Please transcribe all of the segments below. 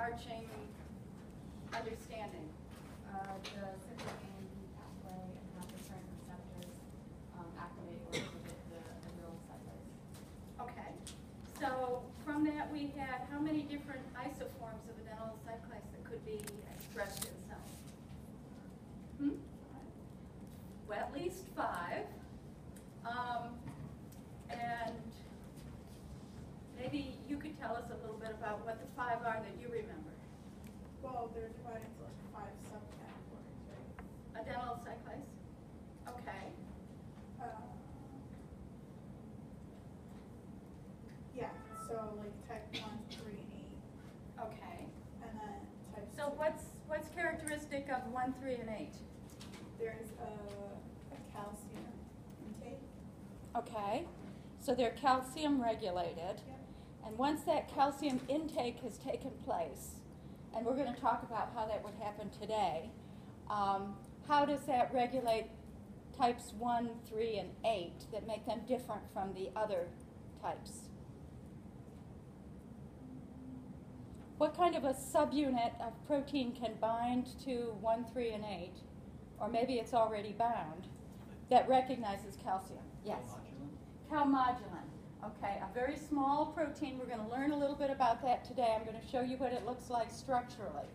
overarching understanding? The cyclic AMP pathway and how different receptors activate or inhibit the adenylyl cyclase. Okay. So from that we had how many different isoforms of adenylyl cyclase that could be expressed in cells? Well, at least 5. And maybe you could tell us a little bit about what the 5 are that you remember. Well, they're divided into like 5 subcategories, right? Adenylyl cyclase? Okay. Yeah, so like type 1, 3, and 8. Okay. And then type So 2. what's characteristic of 1, 3, and 8? There's a calcium intake. Okay. So they're calcium regulated. Yep. And once that calcium intake has taken place, and we're going to talk about how that would happen today, how does that regulate types 1, 3, and 8 that make them different from the other types? What kind of a subunit of protein can bind to 1, 3, and 8, or maybe it's already bound, that recognizes calcium? Yes. Calmodulin. Okay, a very small protein. We're going to learn a little bit about that today. I'm going to show you what it looks like structurally.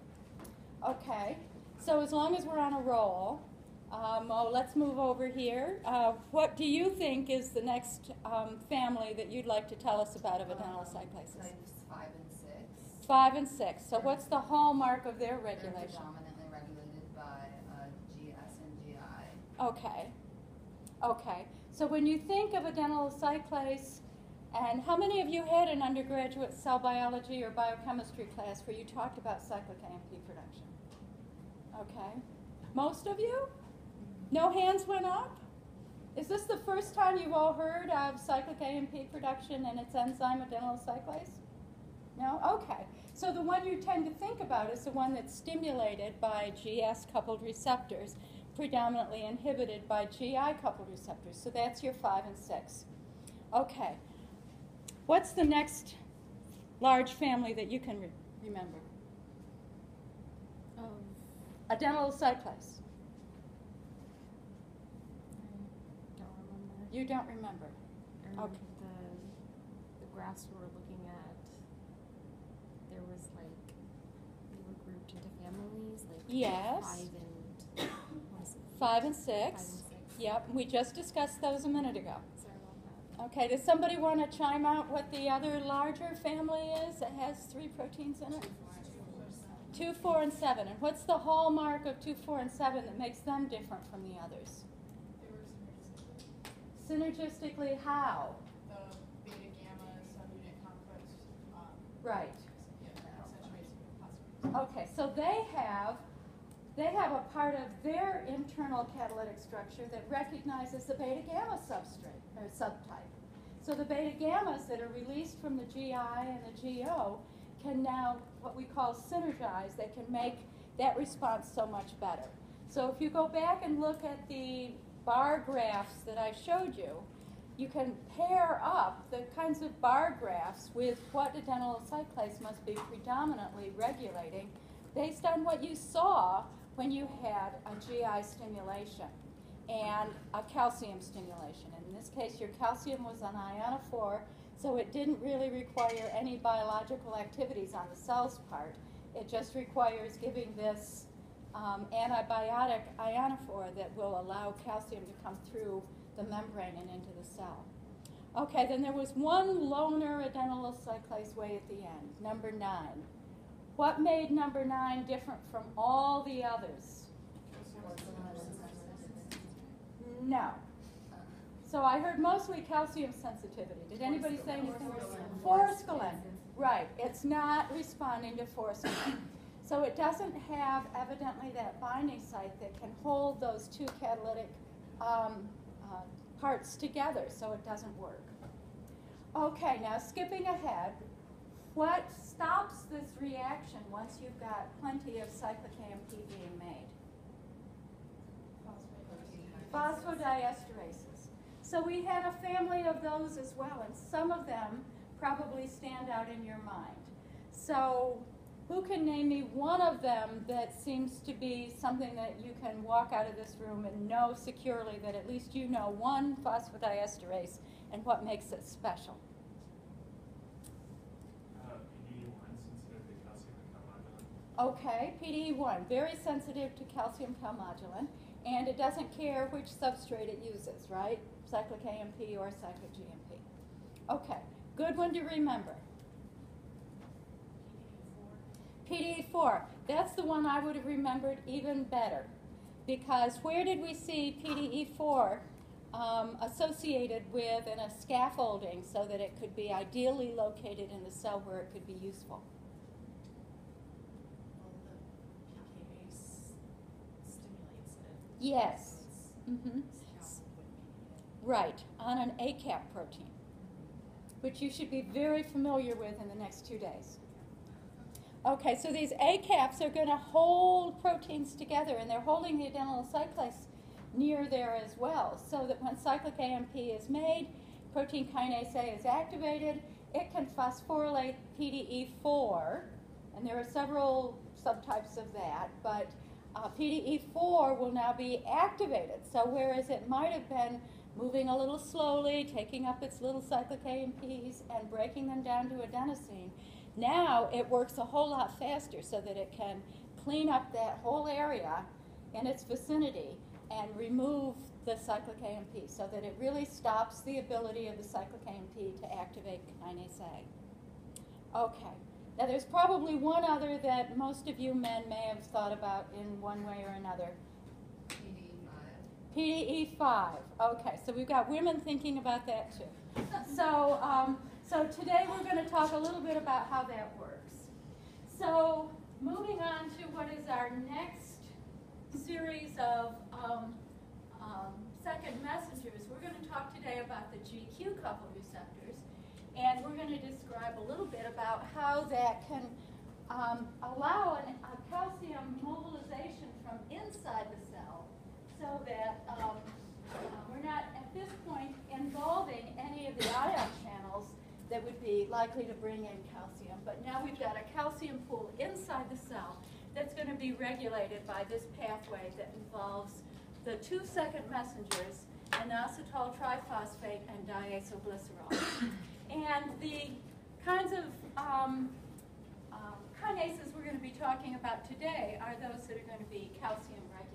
Okay, so as long as we're on a roll, let's move over here. What do you think is the next family that you'd like to tell us about of adenylyl cyclases? Types 5 and 6. 5 and 6. So what's the hallmark of their They're regulation? predominantly regulated by GS and GI. Okay. Okay. So when you think of adenylyl cyclase, and how many of you had an undergraduate cell biology or biochemistry class where you talked about cyclic AMP production? Okay. Most of you? No hands went up? Is this the first time you've all heard of cyclic AMP production and its enzyme adenylyl cyclase? No? Okay. So the one you tend to think about is the one that's stimulated by GS-coupled receptors, predominantly inhibited by GI-coupled receptors. So that's your 5 and 6. Okay. What's the next large family that you can remember? Adenylyl cyclase. I don't remember. You don't remember. Okay. The graphs we were looking at, there was like, they were grouped into families, like Yes. 5 and 6. 5 and 6. Yep. We just discussed those a minute ago. Sorry about that. Okay. Does somebody want to chime out what the other larger family is that has 3 proteins in it? 2, 4, and 7. And what's the hallmark of 2, 4, and 7 that makes them different from the others? They were synergistically. Synergistically, how? The beta gamma subunit complex. Right. Yeah, accentuates phosphorus. Okay, so they have a part of their internal catalytic structure that recognizes the beta gamma substrate or subtype. So the beta gammas that are released from the GI and the GO can now, what we call synergize, they can make that response so much better. So if you go back and look at the bar graphs that I showed you, you can pair up the kinds of bar graphs with what adenylyl cyclase must be predominantly regulating based on what you saw when you had a GI stimulation and a calcium stimulation. And in this case, your calcium was an ionophore, so it didn't really require any biological activities on the cell's part. It just requires giving this antibiotic ionophore that will allow calcium to come through the membrane and into the cell. Okay, then there was one loner adenylyl cyclase way at the end, number 9. What made number 9 different from all the others? No. So I heard mostly calcium sensitivity. Did anybody say anything? Forskolin. Right. It's not responding to forskolin. So it doesn't have, evidently, that binding site that can hold those 2 catalytic parts together, so it doesn't work. Okay, now skipping ahead, what stops this reaction once you've got plenty of cyclic AMP being made? Phosphodiesterase. So we had a family of those as well, and some of them probably stand out in your mind. So Who can name me one of them that seems to be something that you can walk out of this room and know securely that at least you know one phosphodiesterase and what makes it special? PDE1, sensitive to calcium and calmodulin. Okay, PDE1, very sensitive to calcium calmodulin, and it doesn't care which substrate it uses, right? Cyclic AMP or cyclic GMP. Okay, good one to remember. PDE4, that's the one I would have remembered even better, because where did we see PDE4 associated with in a scaffolding so that it could be ideally located in the cell where it could be useful? Well, the PKase stimulates it. Yes. So Mm-hmm. it's scaffold with PDA. Right, on an ACAP protein, which you should be very familiar with in the next 2 days. Okay, so these ACAPs are going to hold proteins together, and they're holding the adenylyl cyclase near there as well, so that when cyclic AMP is made, protein kinase A is activated, it can phosphorylate PDE4, and there are several subtypes of that, but PDE4 will now be activated. So whereas it might have been moving a little slowly, taking up its little cyclic AMPs and breaking them down to adenosine, now it works a whole lot faster so that it can clean up that whole area in its vicinity and remove the cyclic AMP so that it really stops the ability of the cyclic AMP to activate kinase A. Okay. Now there's probably one other that most of you men may have thought about in one way or another. PDE5. PDE5. Okay, so we've got women thinking about that too. So today we're going to talk a little bit about how that works. So moving on to what is our next series of second messengers, we're going to talk today about the GQ coupled receptors, and we're going to describe a little bit about how that can allow a calcium mobilization from inside the cell so that we're not at this point involving any of the ion channels that would be likely to bring in calcium. But now we've got a calcium pool inside the cell that's going to be regulated by this pathway that involves the 2 second messengers, inositol triphosphate and diacylglycerol. And the kinds of kinases we're going to be talking about today are those that are going to be calcium regulated.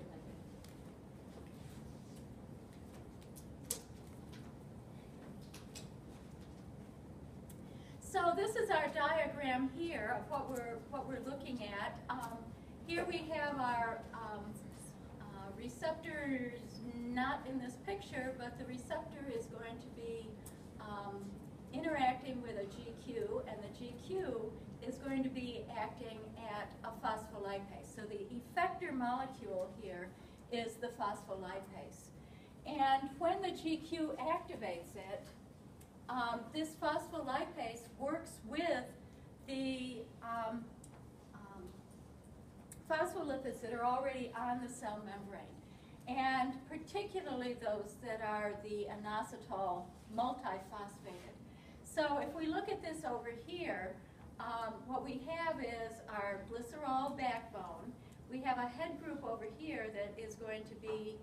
So this is our diagram here of what we're looking at. Here we have our receptors not in this picture, but the receptor is going to be interacting with a GQ, and the GQ is going to be acting at a phospholipase. So the effector molecule here is the phospholipase. And when the GQ activates it, this phospholipase works with the phospholipids that are already on the cell membrane, and particularly those that are the inositol multiphosphated. So if we look at this over here, what we have is our glycerol backbone. We have a head group over here that is going to be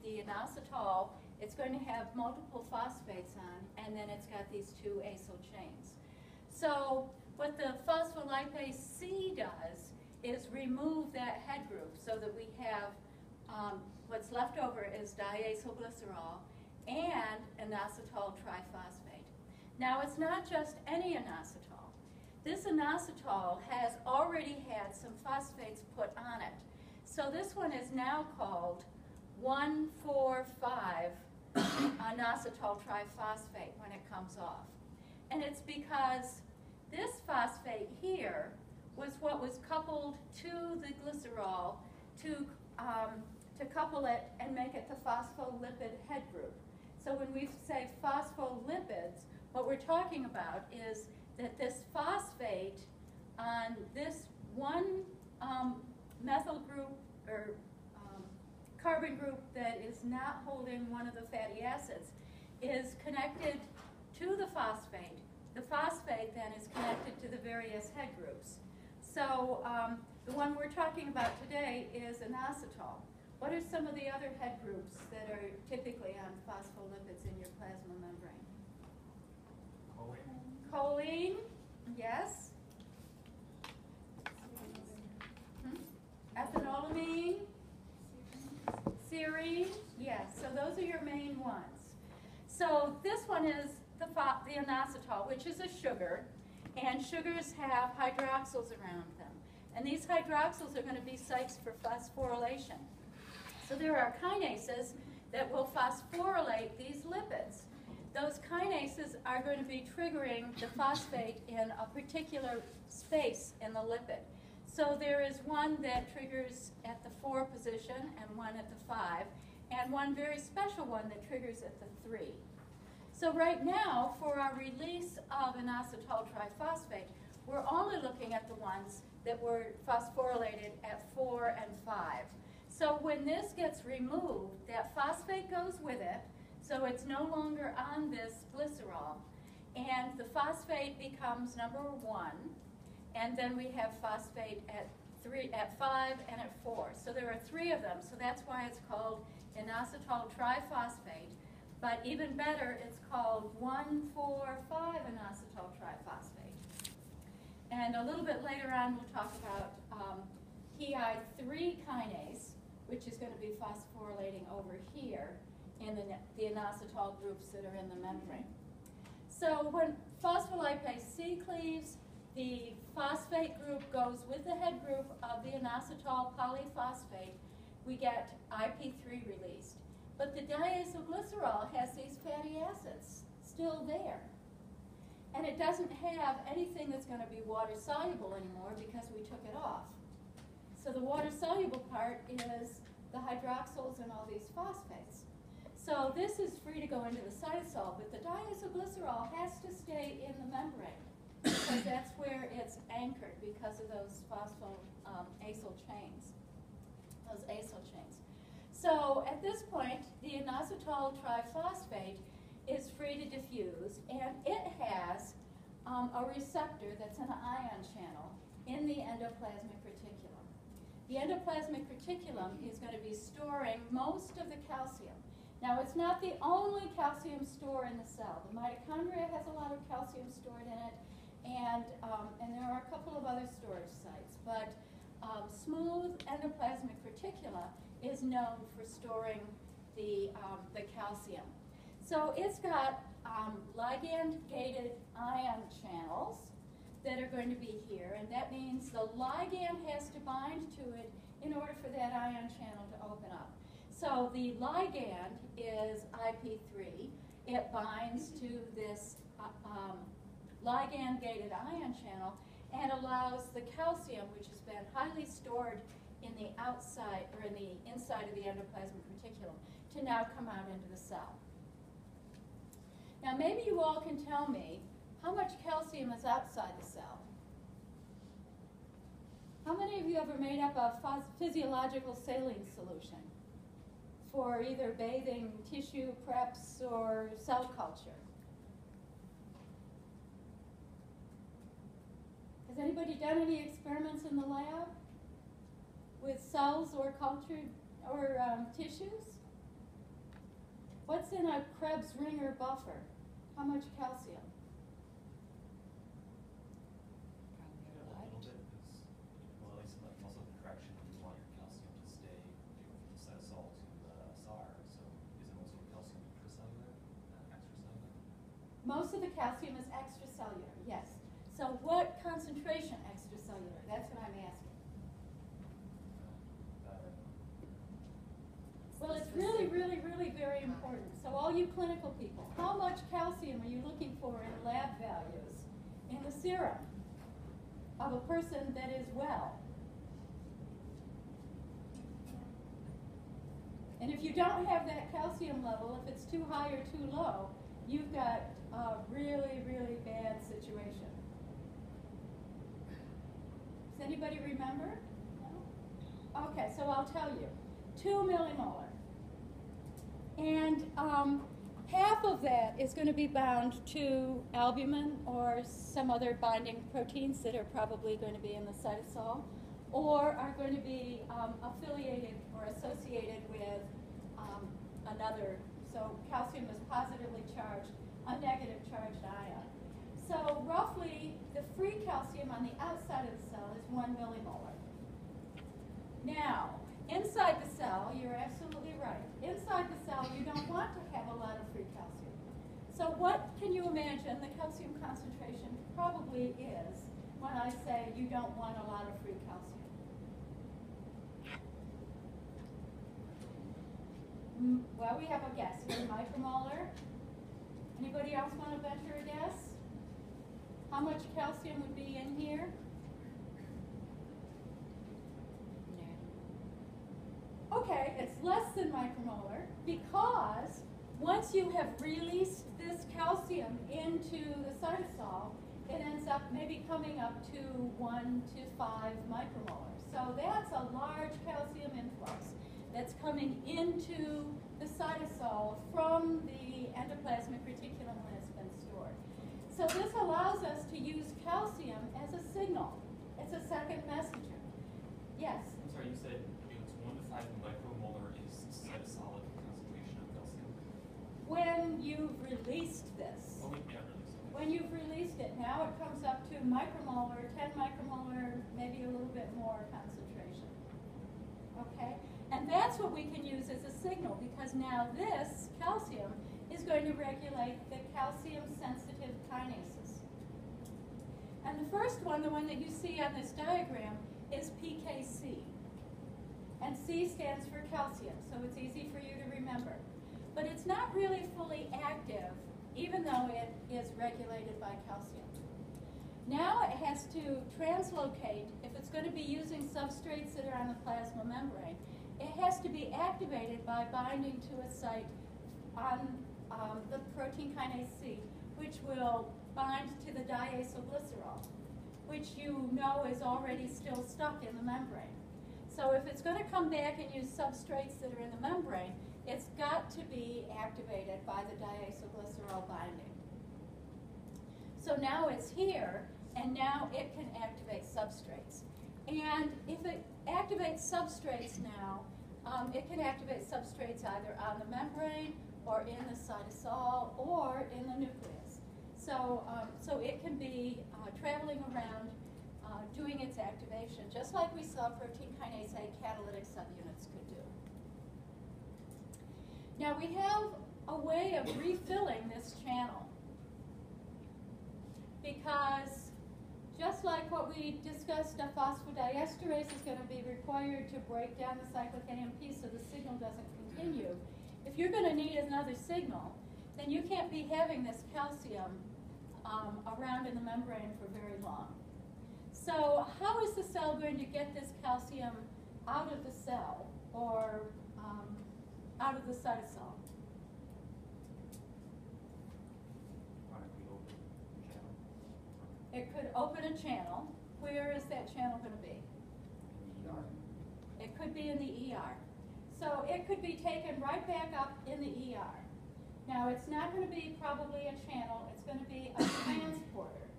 the inositol. It's going to have multiple phosphates on, and then it's got these 2 acyl chains. So what the phospholipase C does is remove that head group so that we have what's left over is diacylglycerol and inositol triphosphate. Now it's not just any inositol. This inositol has already had some phosphates put on it. So this one is now called 1,4,5 inositol triphosphate when it comes off. And it's because this phosphate here was what was coupled to the glycerol to couple it and make it the phospholipid head group. So when we say phospholipids, what we're talking about is that this phosphate on this one methyl group or carbon group that is not holding one of the fatty acids is connected to the phosphate. The phosphate then is connected to the various head groups. So the one we're talking about today is inositol. What are some of the other head groups that are typically on phospholipids in your plasma membrane? Choline. Choline, yes. Ethanolamine, serine, yes. So those are your main ones. So this one is the inositol, which is a sugar, and sugars have hydroxyls around them. And these hydroxyls are going to be sites for phosphorylation. So there are kinases that will phosphorylate these lipids. Those kinases are going to be triggering the phosphate in a particular space in the lipid. So there is one that triggers at the 4 position and one at the 5, and one very special one that triggers at the 3. So right now, for our release of inositol triphosphate, we're only looking at the ones that were phosphorylated at 4 and 5. So when this gets removed, that phosphate goes with it, so it's no longer on this glycerol, and the phosphate becomes number 1, and then we have phosphate at 5, and at 4. So there are 3 of them, so that's why it's called inositol triphosphate. But even better, it's called 1,4,5-inositol triphosphate. And a little bit later on, we'll talk about HEI3 kinase, which is going to be phosphorylating over here in the inositol groups that are in the membrane. So when phospholipase C cleaves, the phosphate group goes with the head group of the inositol polyphosphate. We get IP3 released. But the diacylglycerol has these fatty acids still there. And it doesn't have anything that's going to be water soluble anymore because we took it off. So the water soluble part is the hydroxyls and all these phosphates. So this is free to go into the cytosol, but the diacylglycerol has to stay in the membrane because that's where it's anchored because of those phosphoacyl chains, those acyl chains. So at this point, the inositol triphosphate is free to diffuse, and it has a receptor that's an ion channel in the endoplasmic reticulum. The endoplasmic reticulum is going to be storing most of the calcium. Now, it's not the only calcium store in the cell. The mitochondria has a lot of calcium stored in it, and there are a couple of other storage sites. But smooth endoplasmic reticula is known for storing the calcium. So it's got ligand-gated ion channels that are going to be here, and that means the ligand has to bind to it in order for that ion channel to open up. So the ligand is IP3. It binds to this ligand-gated ion channel and allows the calcium, which has been highly stored in the outside or in the inside of the endoplasmic reticulum, to now come out into the cell. Now maybe you all can tell me how much calcium is outside the cell. How many of you ever made up a physiological saline solution for either bathing tissue preps or cell culture? Has anybody done any experiments in the lab with cells or cultured or tissues? What's in a Krebs Ringer buffer? How much calcium? A little bit, because, well, at least like muscle contraction, you want your calcium to stay from the cytosol to SAR. So is it mostly calcium intracellular, extracellular? Most of the calcium is extracellular, yes. So what concentration extracellular? That's what I'm asking. Well, it's really, really, really very important. So all you clinical people, how much calcium are you looking for in lab values in the serum of a person that is well? And if you don't have that calcium level, if it's too high or too low, you've got a really, really bad situation. Does anybody remember? No? Okay, so I'll tell you. 2 millimolar. And half of that is going to be bound to albumin or some other binding proteins that are probably going to be in the cytosol, or are going to be affiliated or associated with another. So calcium is positively charged, a negative charged ion. So roughly, the free calcium on the outside of the cell is 1 millimolar. Now, inside the cell, you're absolutely right. Inside the cell, you don't want to have a lot of free calcium. So what can you imagine the calcium concentration probably is when I say you don't want a lot of free calcium? Well, we have a guess here, micromolar. Anybody else want to venture a guess? How much calcium would be in here? Okay, it's less than micromolar because once you have released this calcium into the cytosol, it ends up maybe coming up to 1 to 5 micromolar. So that's a large calcium influx that's coming into the cytosol from the endoplasmic reticulum when it's been stored. So this allows us to use calcium as a signal. It's a second messenger. Yes? I'm sorry, you said it's 1 to 5 micromolar is cytosolic concentration of calcium? When you've released this. Oh, yeah, release. When you've released it, now it comes up to micromolar, 10 micromolar, maybe a little bit more concentration. Okay? And that's what we can use as a signal because now this calcium is going to regulate the calcium-sensitive kinases. And the first one, the one that you see on this diagram, is PKC. And C stands for calcium, so it's easy for you to remember. But it's not really fully active, even though it is regulated by calcium. Now it has to translocate, if it's going to be using substrates that are on the plasma membrane, it has to be activated by binding to a site on the protein kinase C, which will bind to the diacylglycerol, which you know is already still stuck in the membrane. So if it's going to come back and use substrates that are in the membrane, it's got to be activated by the diacylglycerol binding. So now it's here, and now it can activate substrates. And if it activates substrates now, it can activate substrates either on the membrane or in the cytosol or in the nucleus. So, so it can be traveling around doing its activation, just like we saw protein kinase A catalytic subunits could do. Now we have a way of refilling this channel because just like what we discussed, a phosphodiesterase is going to be required to break down the cyclic AMP so the signal doesn't continue. If you're going to need another signal, then you can't be having this calcium around in the membrane for very long. So how is the cell going to get this calcium out of the cell or out of the cytosol? Chronically open channel. It could open a channel. Where is that channel going to be? In the ER. It could be in the ER. So it could be taken right back up in the ER. Now it's not going to be probably a channel, it's going to be a transporter.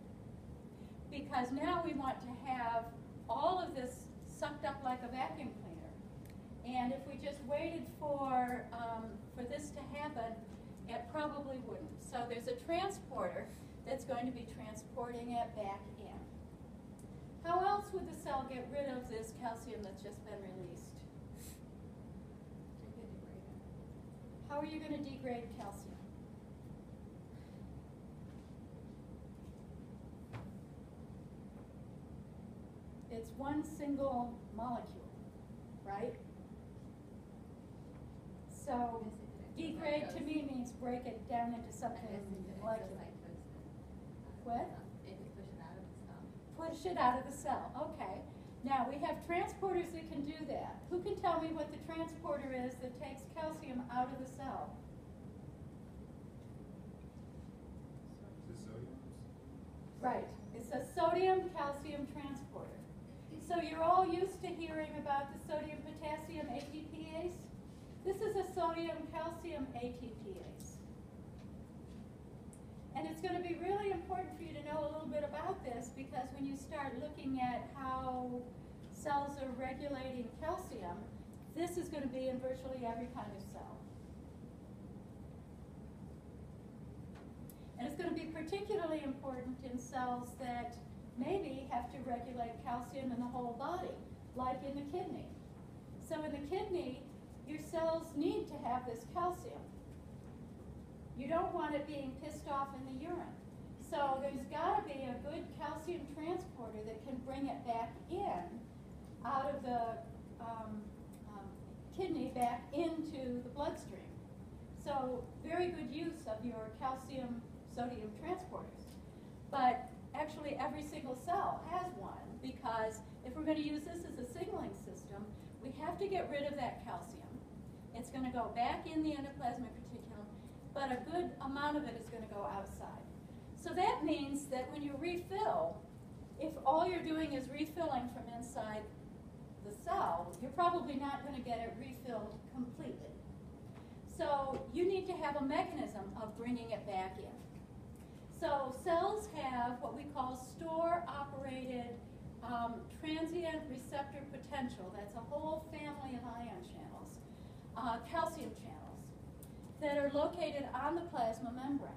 Because now we want to have all of this sucked up like a vacuum cleaner. And if we just waited for this to happen, it probably wouldn't. So there's a transporter that's going to be transporting it back in. How else would the cell get rid of this calcium that's just been released? How are you going to degrade calcium? It's one single molecule, right? So degrade to me means break it down into something molecular. What? Push it out of the cell. Okay. Now we have transporters that can do that. Who can tell me what the transporter is that takes calcium out of the cell? Is it sodium? Right. It's a sodium-calcium transporter. So you're all used to hearing about the sodium-potassium ATPase? This is a sodium-calcium ATPase. And it's going to be really important for you to know a little bit about this, because when you start looking at how cells are regulating calcium, this is going to be in virtually every kind of cell. And it's going to be particularly important in cells that maybe have to regulate calcium in the whole body, like in the kidney. So in the kidney, your cells need to have this calcium. You don't want it being pissed off in the urine. So there's got to be a good calcium transporter that can bring it back in, out of the kidney back into the bloodstream. So very good use of your calcium sodium transporters. But actually every single cell has one, because if we're going to use this as a signaling system, we have to get rid of that calcium. It's going to go back in the endoplasmic reticulum, but a good amount of it is going to go outside. So that means that when you refill, if all you're doing is refilling from inside the cell, you're probably not going to get it refilled completely. So you need to have a mechanism of bringing it back in. So cells have what we call store-operated transient receptor potential. That's a whole family of ion channels, calcium channels, that are located on the plasma membrane.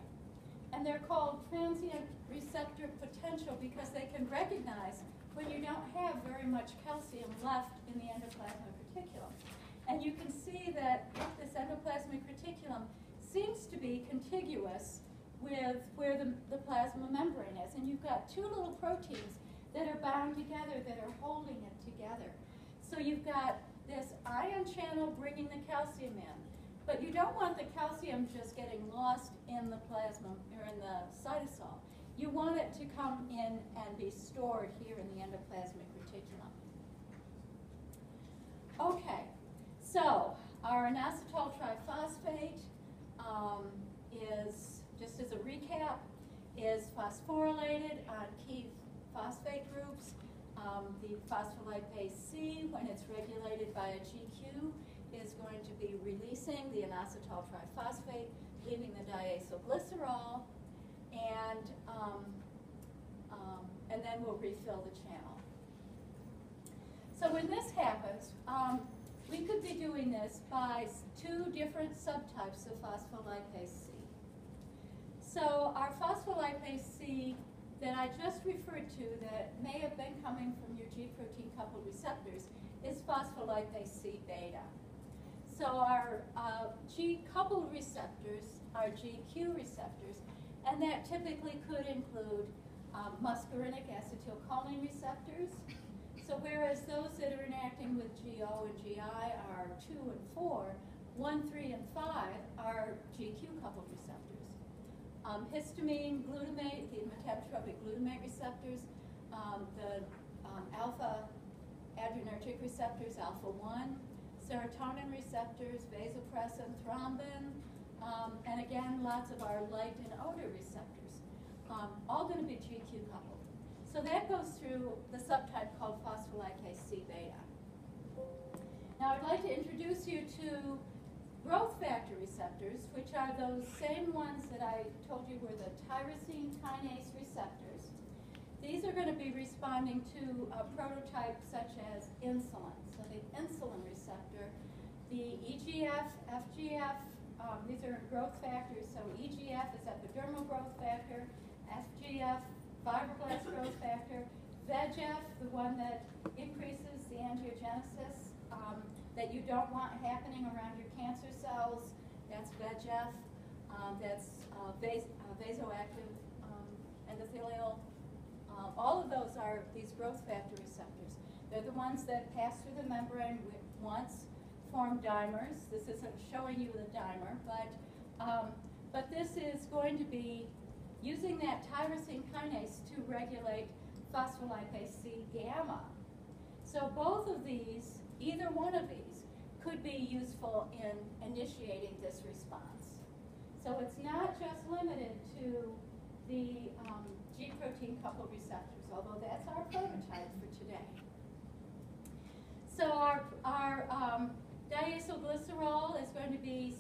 And they're called transient receptor potential because they can recognize when you don't have very much calcium left in the endoplasmic reticulum. And you can see that this endoplasmic reticulum seems to be contiguous with where the plasma membrane is. And you've got two little proteins that are bound together that are holding it together. So you've got this ion channel bringing the calcium in. But you don't want the calcium just getting lost in the plasma or in the cytosol. You want it to come in and be stored here in the endoplasmic reticulum. Okay, so our inositol triphosphate is, just as a recap, is phosphorylated on key phosphate groups. The phospholipase C, when it's regulated by a GQ, is going to be releasing the inositol triphosphate, leaving the diacylglycerol, and then we'll refill the channel. So when this happens, we could be doing this by two different subtypes of phospholipase C. So our phospholipase C that I just referred to that may have been coming from your G protein coupled receptors is phospholipase C beta. So our G coupled receptors are GQ receptors, and that typically could include muscarinic acetylcholine receptors. So whereas those that are interacting with GO and GI are 2 and 4, 1, 3, and 5 are GQ coupled receptors. Histamine, glutamate, the metabotropic glutamate receptors, the alpha adrenergic receptors, alpha-1, serotonin receptors, vasopressin, thrombin, and again, lots of our light and odor receptors, all going to be GQ coupled. So that goes through the subtype called phospholipase C beta. Now I'd like to introduce you to growth factor receptors, which are those same ones that I told you were the tyrosine kinase receptors. These are going to be responding to a prototype such as insulin. So the insulin receptor, the EGF, FGF, these are growth factors. So EGF is epidermal growth factor, FGF, fibroblast growth factor, VEGF, the one that increases the angiogenesis that you don't want happening around your cancer cells, that's VEGF, that's vasoactive endothelial. All of those are these growth factor receptors. They're the ones that pass through the membrane once, form dimers. This isn't showing you the dimer, but this is going to be using that tyrosine kinase to regulate phospholipase C gamma. So both of these, either one of these, could be useful in initiating this response. So it's not just limited to the G protein coupled receptors, although that's our prototype for today. So our diacylglycerol is going to be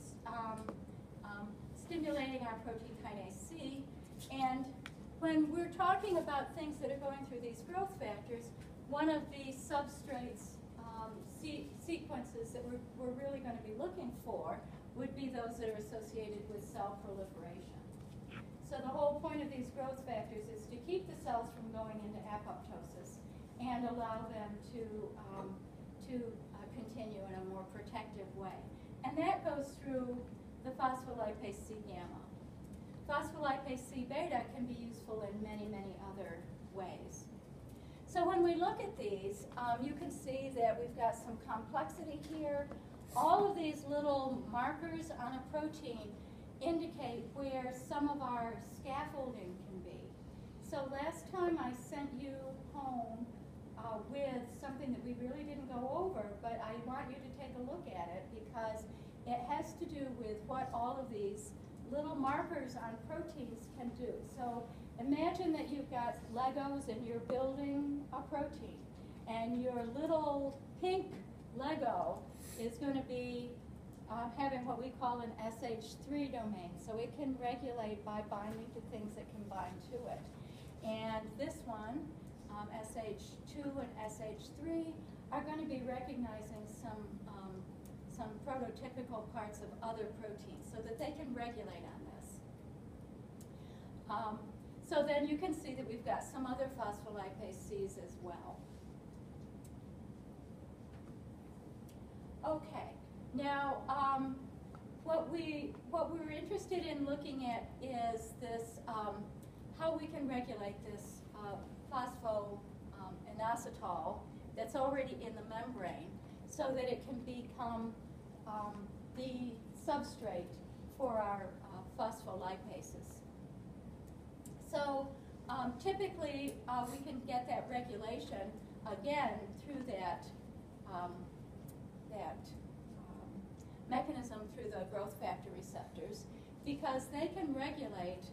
stimulating our protein kinase C, And when we're talking about things that are going through these growth factors, one of the substrates sequences that we're really going to be looking for would be those that are associated with cell proliferation. So the whole point of these growth factors is to keep the cells from going into apoptosis and allow them to continue in a more protective way. And that goes through the phospholipase C gamma. Phospholipase C beta can be useful in many, many other ways. So when we look at these, you can see that we've got some complexity here. All of these little markers on a protein indicate where some of our scaffolding can be. So last time I sent you home with something that we really didn't go over, but I want you to take a look at it because it has to do with what all of these little markers on proteins can do. So imagine that you've got Legos and you're building a protein, and your little pink Lego is going to be having what we call an SH3 domain. So it can regulate by binding to things that can bind to it. And this one, SH2 and SH3, are going to be recognizing some prototypical parts of other proteins so that they can regulate on this. So then you can see that we've got some other phospholipase Cs as well. Okay, now what we're interested in looking at is this, how we can regulate this phosphoinositol that's already in the membrane so that it can become the substrate for our phospholipases. So typically we can get that regulation again through that mechanism through the growth factor receptors, because they can regulate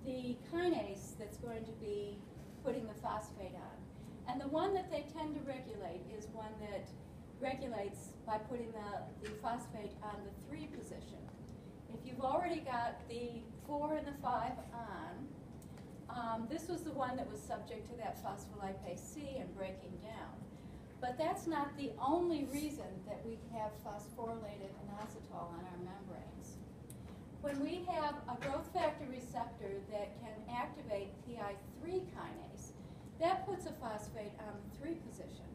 the kinase that's going to be putting the phosphate on. And the one that they tend to regulate is one that regulates by putting the phosphate on the 3 position. If you've already got the 4 and the 5 on, this was the one that was subject to that phospholipase C and breaking down. But that's not the only reason that we have phosphorylated inositol on our membranes. When we have a growth factor receptor that can activate PI3 kinase, that puts a phosphate on the 3 position.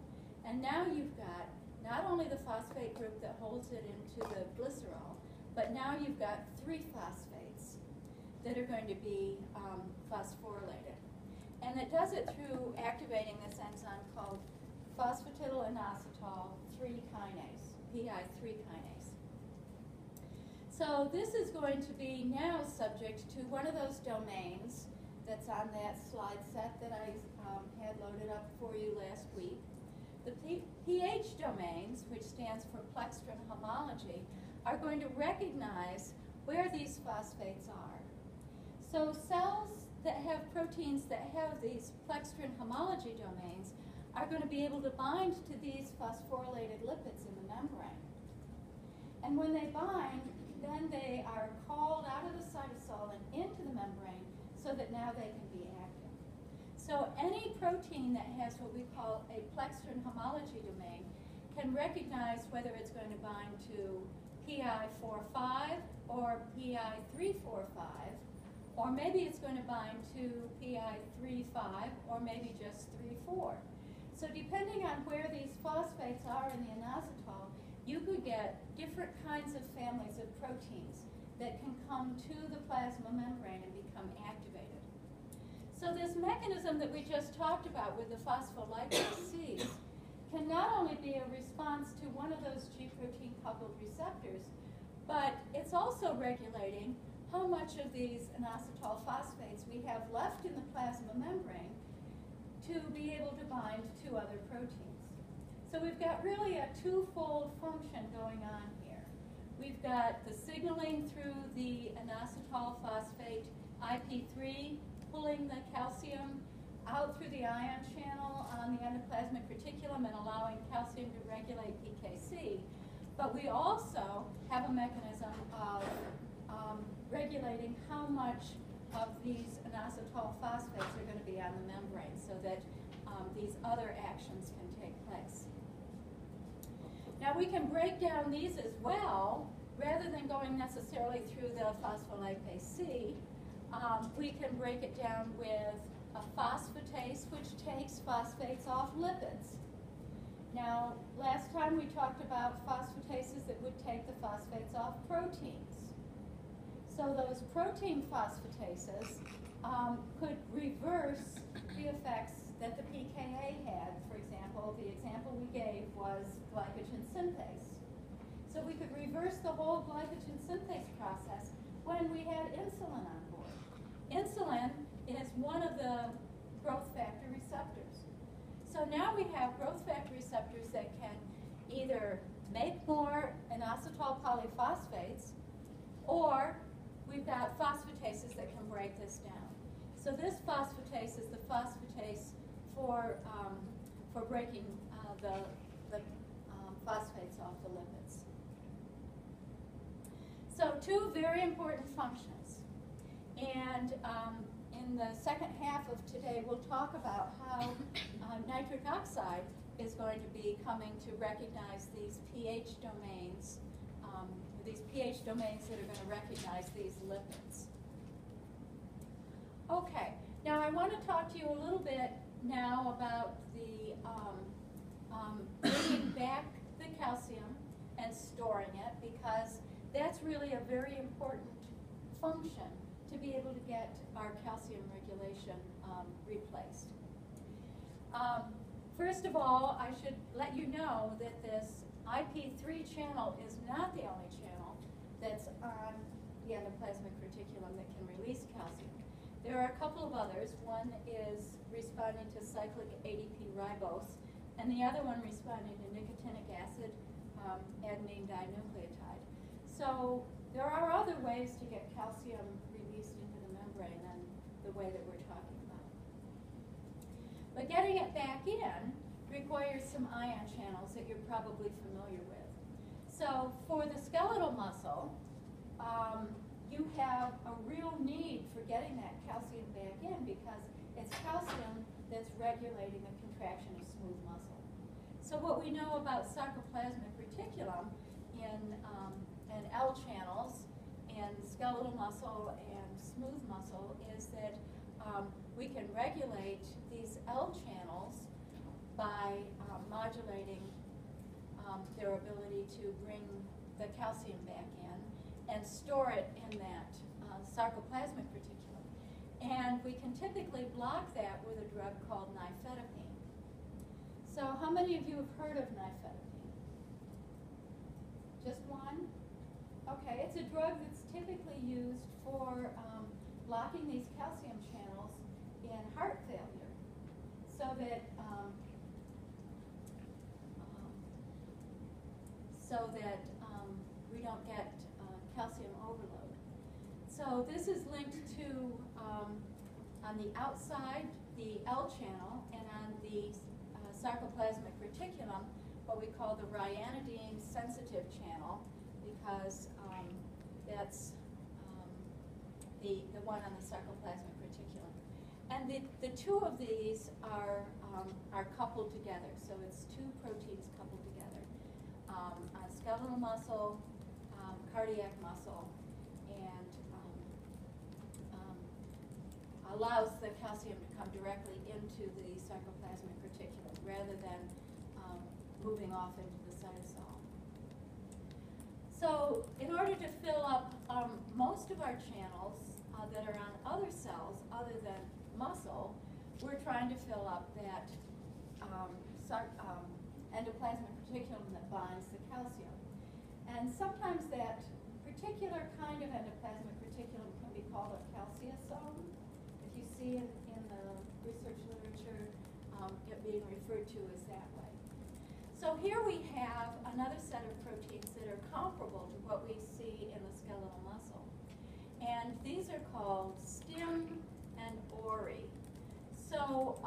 And now you've got not only the phosphate group that holds it into the glycerol, but now you've got 3 phosphates that are going to be phosphorylated. And it does it through activating this enzyme called phosphatidylinositol 3 kinase, PI3 kinase. So this is going to be now subject to one of those domains that's on that slide set that I had loaded up for you last week. The pH domains, which stands for plextrin homology, are going to recognize where these phosphates are. So cells that have proteins that have these plextrin homology domains are going to be able to bind to these phosphorylated lipids in the membrane. And when they bind, then they are called out of the cytosol and into the membrane so that now they can be active. So any protein that has what we call a plextrin homology domain can recognize whether it's going to bind to PI4-5 or PI3-4-5, or maybe it's going to bind to PI3-5 or maybe just 3-4. So depending on where these phosphates are in the inositol, you could get different kinds of families of proteins that can come to the plasma membrane and become activated. So this mechanism that we just talked about with the phospholipase Cs can not only be a response to one of those G protein coupled receptors, but it's also regulating how much of these inositol phosphates we have left in the plasma membrane to be able to bind to other proteins. So we've got really a twofold function going on here. We've got the signaling through the inositol phosphate IP3, pulling the calcium out through the ion channel on the endoplasmic reticulum and allowing calcium to regulate PKC. But we also have a mechanism of regulating how much of these inositol phosphates are going to be on the membrane so that these other actions can take place. Now we can break down these as well, rather than going necessarily through the phospholipase C. We can break it down with a phosphatase, which takes phosphates off lipids. Now, last time we talked about phosphatases that would take the phosphates off proteins. So those protein phosphatases could reverse the effects that the pKa had. For example, the example we gave was glycogen synthase. So we could reverse the whole glycogen synthase process when we had insulin on board. Insulin is one of the growth factor receptors. So now we have growth factor receptors that can either make more inositol polyphosphates, or we've got phosphatases that can break this down. So this phosphatase is the phosphatase for breaking the phosphates off the lipids. So two very important functions. And in the second half of today, we'll talk about how nitric oxide is going to be coming to recognize these pH domains that are going to recognize these lipids. Okay, now I want to talk to you a little bit now about the bringing back the calcium and storing it, because that's really a very important function to be able to get our calcium regulation replaced. First of all, I should let you know that this IP3 channel is not the only channel that's on the endoplasmic reticulum that can release calcium. There are a couple of others. One is responding to cyclic ADP ribose, and the other one responding to nicotinic acid adenine dinucleotide. So there are other ways to get calcium released into the membrane than the way that we're talking about. But getting it back in requires some ion channels that you're probably familiar with. So for the skeletal muscle, you have a real need for getting that calcium back in, because it's calcium that's regulating the contraction of smooth muscle. So what we know about sarcoplasmic reticulum in L channels and skeletal muscle and smooth muscle is that we can regulate these L channels by modulating their ability to bring the calcium back in and store it in that sarcoplasmic reticulum. And we can typically block that with a drug called nifedipine. So how many of you have heard of nifedipine? Just one? Okay, it's a drug that's typically used for blocking these calcium channels in heart failure, so that we don't get calcium overload. So this is linked to, on the outside, the L channel, and on the sarcoplasmic reticulum, what we call the ryanodine sensitive channel, because that's the one on the sarcoplasmic reticulum. And the two of these are coupled together, so it's two proteins coupled together. Skeletal muscle, cardiac muscle, and allows the calcium to come directly into the sarcoplasmic reticulum rather than moving off into the cytosol. So in order to fill up most of our channels that are on other cells other than muscle, we're trying to fill up that endoplasmic reticulum that binds the calcium. And sometimes that particular kind of endoplasmic reticulum can be called a calciosome. If you see in the research literature, it being referred to as that way. So here we have another set of proteins that are comparable to what we see in the skeletal muscle. And these are called STIM and ORI. So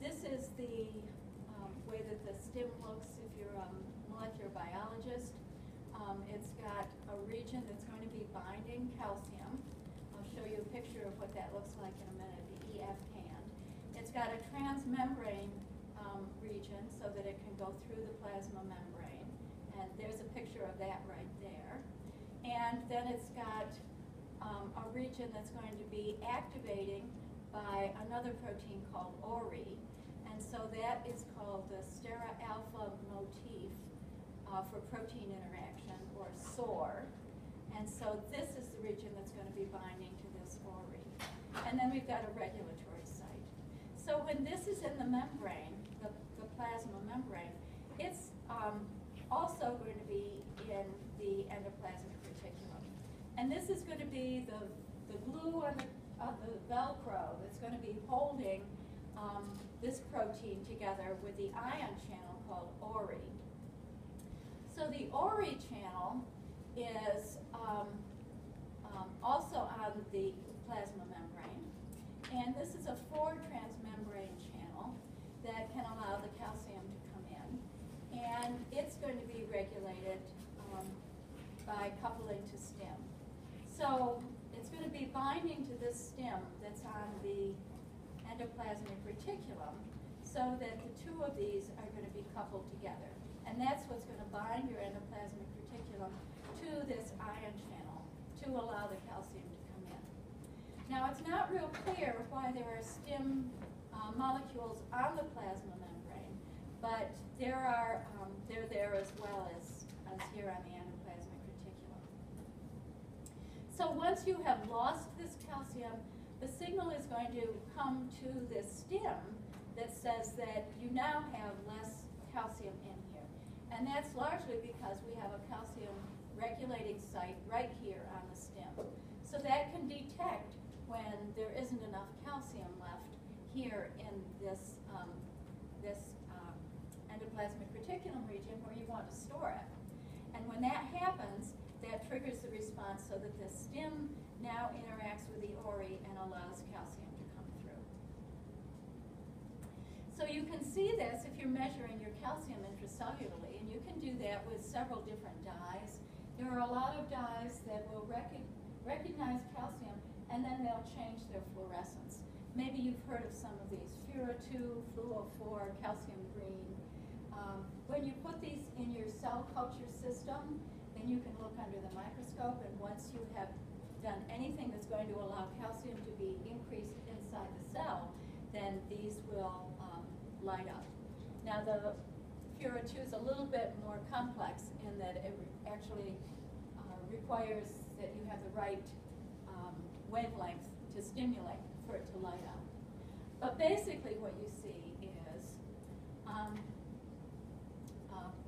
this is the way that the STIM looks if you're a molecular biologist. It's got a region that's going to be binding calcium. I'll show of what that looks like in a minute, the EF can. It's got a transmembrane region so that it can go through the plasma membrane. And there's a picture of that right there. And then it's got a region that's going to be activating by another protein called ORI. And so that is called the stera-alpha motif for protein interaction, or SOR. And so this is the region that's going to be binding to this ORI. And then we've got a regulatory site. So when this is in the membrane, the plasma membrane, it's also going to be in the endoplasmic reticulum. And this is going to be the glue on the Velcro that's going to be holding this protein together with the ion channel called ORI. So the ORI channel is also on the plasma membrane. And this is a 4-transmembrane channel that can allow the calcium to come in. And it's going to be regulated by coupling to stem. So it's going to be binding to this stem that's on the endoplasmic reticulum so that the two of these are going to be coupled together. And that's what's going to bind your endoplasmic reticulum to this ion channel to allow the calcium to come in. Now, it's not real clear why there are stem molecules on the plasma membrane, but they're there as well as here on the endoplasmic reticulum. So once you have lost this calcium, the signal is going to come to this stem that says that you now have less calcium in here. And that's largely because we have a calcium regulating site right here on the stem. So that can detect when there isn't enough calcium left here in this endoplasmic reticulum region where you want to store it. And when that happens, that triggers the response so that the stem now interacts with the ORI and allows calcium to come through. So you can see this if you're measuring your calcium intracellularly, and you can do that with several different dyes. There are a lot of dyes that will recognize calcium, and then they'll change their fluorescence. Maybe you've heard of some of these, Fura-2, Fluo-4, calcium green. When you put these in your cell culture system, then you can look under the microscope, and once you have done anything that's going to allow calcium to be increased inside the cell, then these will light up. Now, the Fura-2 is a little bit more complex in that it actually requires that you have the right wavelength to stimulate for it to light up. But basically what you see is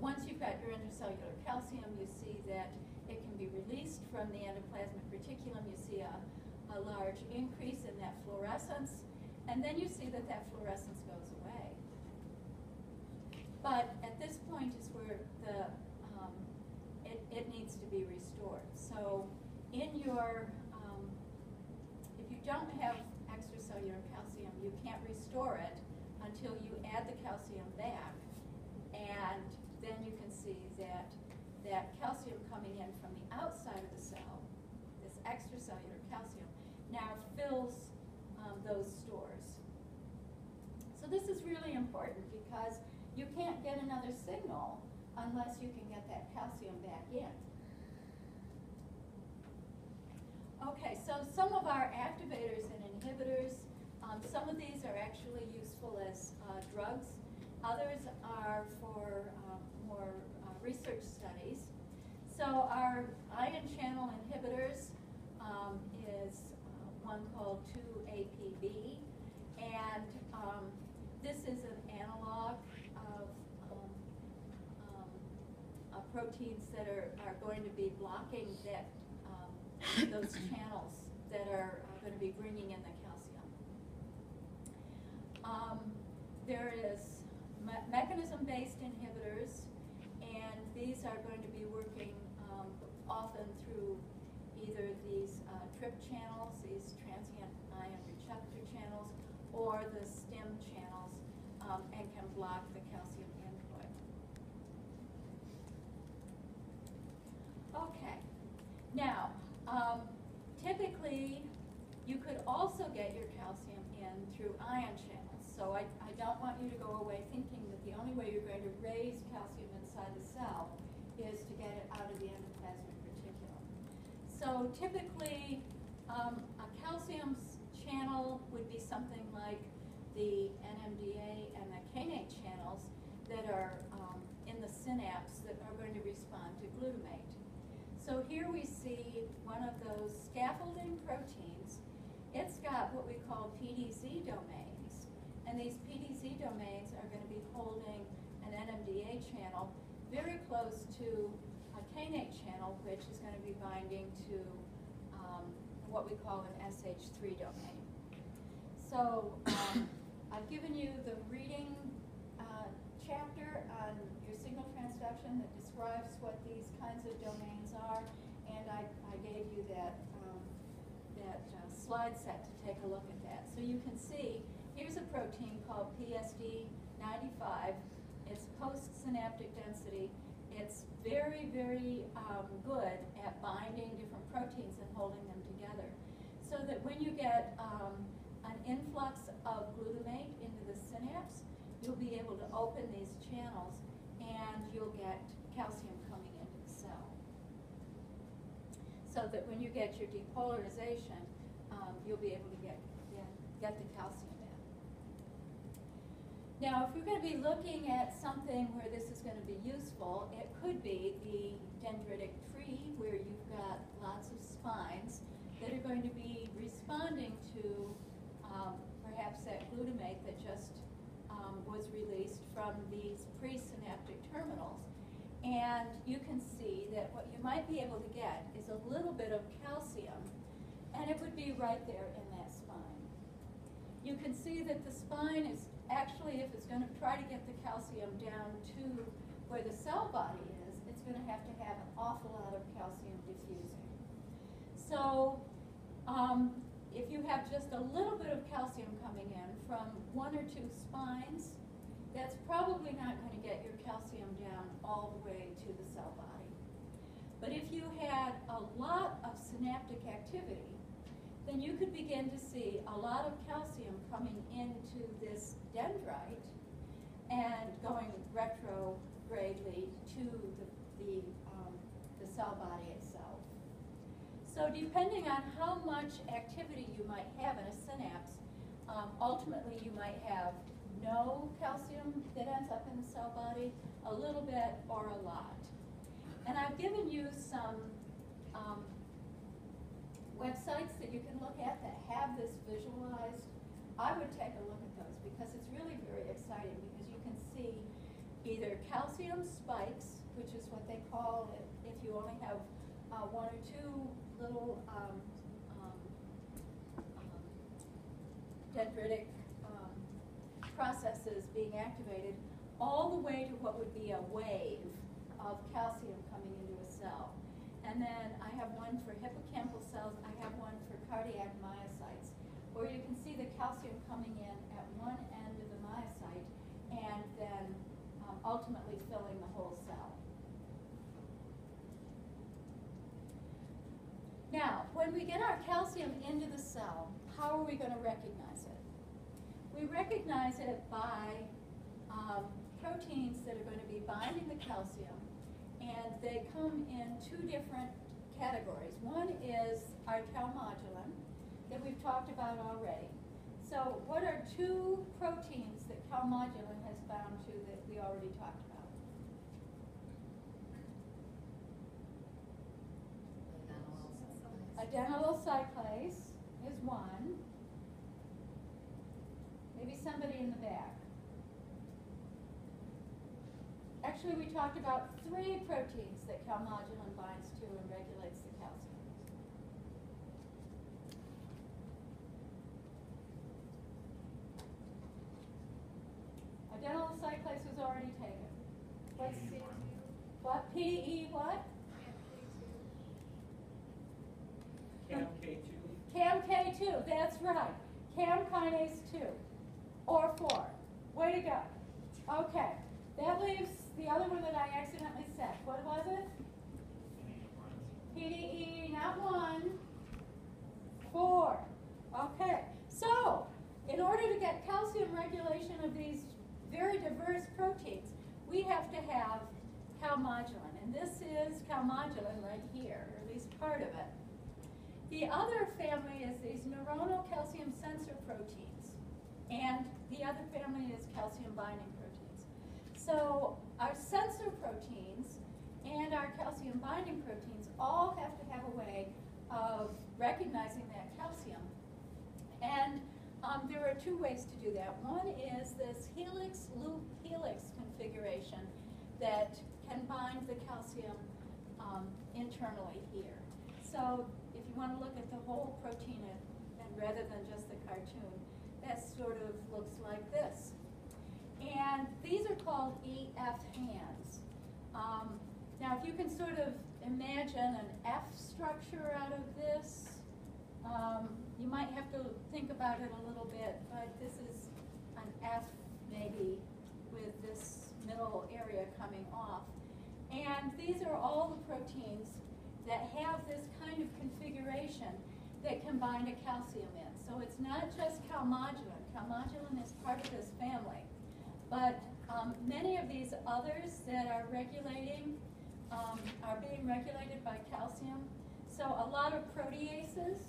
once you've got your intracellular calcium, you see that it can be released from the endoplasmic reticulum. You see a large increase in that fluorescence, and then you see that that fluorescence goes away. But at this point is where it needs to be restored. So in your, if you don't have extracellular calcium, you can't restore it until you add the calcium back, and then you can see that that calcium coming in from the outside of the cell, this extracellular calcium, now fills those stores. So this is really important because you can't get another signal unless you can get that calcium back in. Okay, so some of our activators and inhibitors, some of these are actually useful as drugs. Others are for more research studies. So our ion channel inhibitors is one called 2-APB, and this is an analog of proteins that are going to be blocking that those channels that are going to be bringing in the calcium. There is mechanism-based inhibitors, and these are going to be working often through either these TRP channels, these transient ion receptor channels, or the stem channels, and can block the calcium input. Okay, now typically you could also get your calcium in through ion channels. So I don't want you to go away thinking that the only way you're going to raise calcium inside the cell is to get it out of the endoplasmic reticulum. So typically, a calcium channel would be something like the NMDA and the kainate channels that are in the synapse that are going to respond to glutamate. So here we see one of those scaffolding proteins. It's got what we call PDZ domains, and these PDZ domains are going to be holding an NMDA channel very close to a kainate channel, which is going to be binding to what we call an SH3 domain. So I've given you the reading chapter on your signal transduction that describes what these kinds of domains are, and I gave you that slide set to take a look at that. So you can see, here's a protein called PSD95. It's postsynaptic density. It's very, very good at binding different proteins and holding them together. So that when you get an influx of glutamate into the synapse, you'll be able to open these channels and you'll get calcium coming into the cell. So that when you get your depolarization, you'll be able to get the calcium in. Now, if we're going to be looking at something where this is going to be useful, it could be the dendritic tree, where you've got lots of spines that are going to be responding to perhaps that glutamate that just was released from these presynaptic terminals. And you can see that what you might be able to get is a little bit of calcium, and it would be right there in that spine. You can see that the spine is actually, if it's going to try to get the calcium down to where the cell body is, it's going to have an awful lot of calcium diffusing. So if you have just a little bit of calcium coming in from one or two spines, that's probably not going to get your calcium down all the way to the cell body. But if you had a lot of synaptic activity, then you could begin to see a lot of calcium coming into this dendrite and going retrogradely to the cell body itself. So depending on how much activity you might have in a synapse, ultimately you might have no calcium that ends up in the cell body, a little bit, or a lot. And I've given you some websites that you can look at that have this visualized. I would take a look at those because it's really very exciting, because you can see either calcium spikes, which is what they call it if you only have one or two little dendritic processes being activated, all the way to what would be a wave of calcium coming into a cell. And then I have one for hippocampal cells, I have one for cardiac myocytes, where you can see the calcium coming in at one end of the myocyte and then ultimately filling the whole cell. Now, when we get our calcium into the cell, how are we going to recognize it? We recognize it by proteins that are going to be binding the calcium, and they come in two different categories. One is our calmodulin that we've talked about already. So what are two proteins that calmodulin has bound to that we already talked about? Adenylyl cyclase is one. Maybe somebody in the back. Actually, we talked about three proteins that calmodulin binds to and regulates the calcium. Adenylyl cyclase was already taken. Let's see. What? PDE what? CAM-K2. CAM-K2, that's right. CAM kinase 2, or 4. Way to go. Okay, that leaves the other one that I accidentally said. What was it? PDE, not 1, 4. Okay, regulation of these very diverse proteins, we have to have calmodulin, and this is calmodulin right here, or at least part of it. The other family is these neuronal calcium sensor proteins, and the other family is calcium binding proteins. So our sensor proteins and our calcium binding proteins all have to have a way of recognizing that calcium. And there are two ways to do that. One is this helix loop helix configuration that can bind the calcium internally here. So if you want to look at the whole protein and rather than just the cartoon, that sort of looks like this. And these are called EF hands. Now if you can sort of imagine an F structure out of this, you might have to think about it a little bit, but this is an F maybe with this middle area coming off. And these are all the proteins that have this kind of configuration that can bind a calcium in. So it's not just calmodulin. Calmodulin is part of this family. But many of these others that are regulating are being regulated by calcium. So a lot of proteases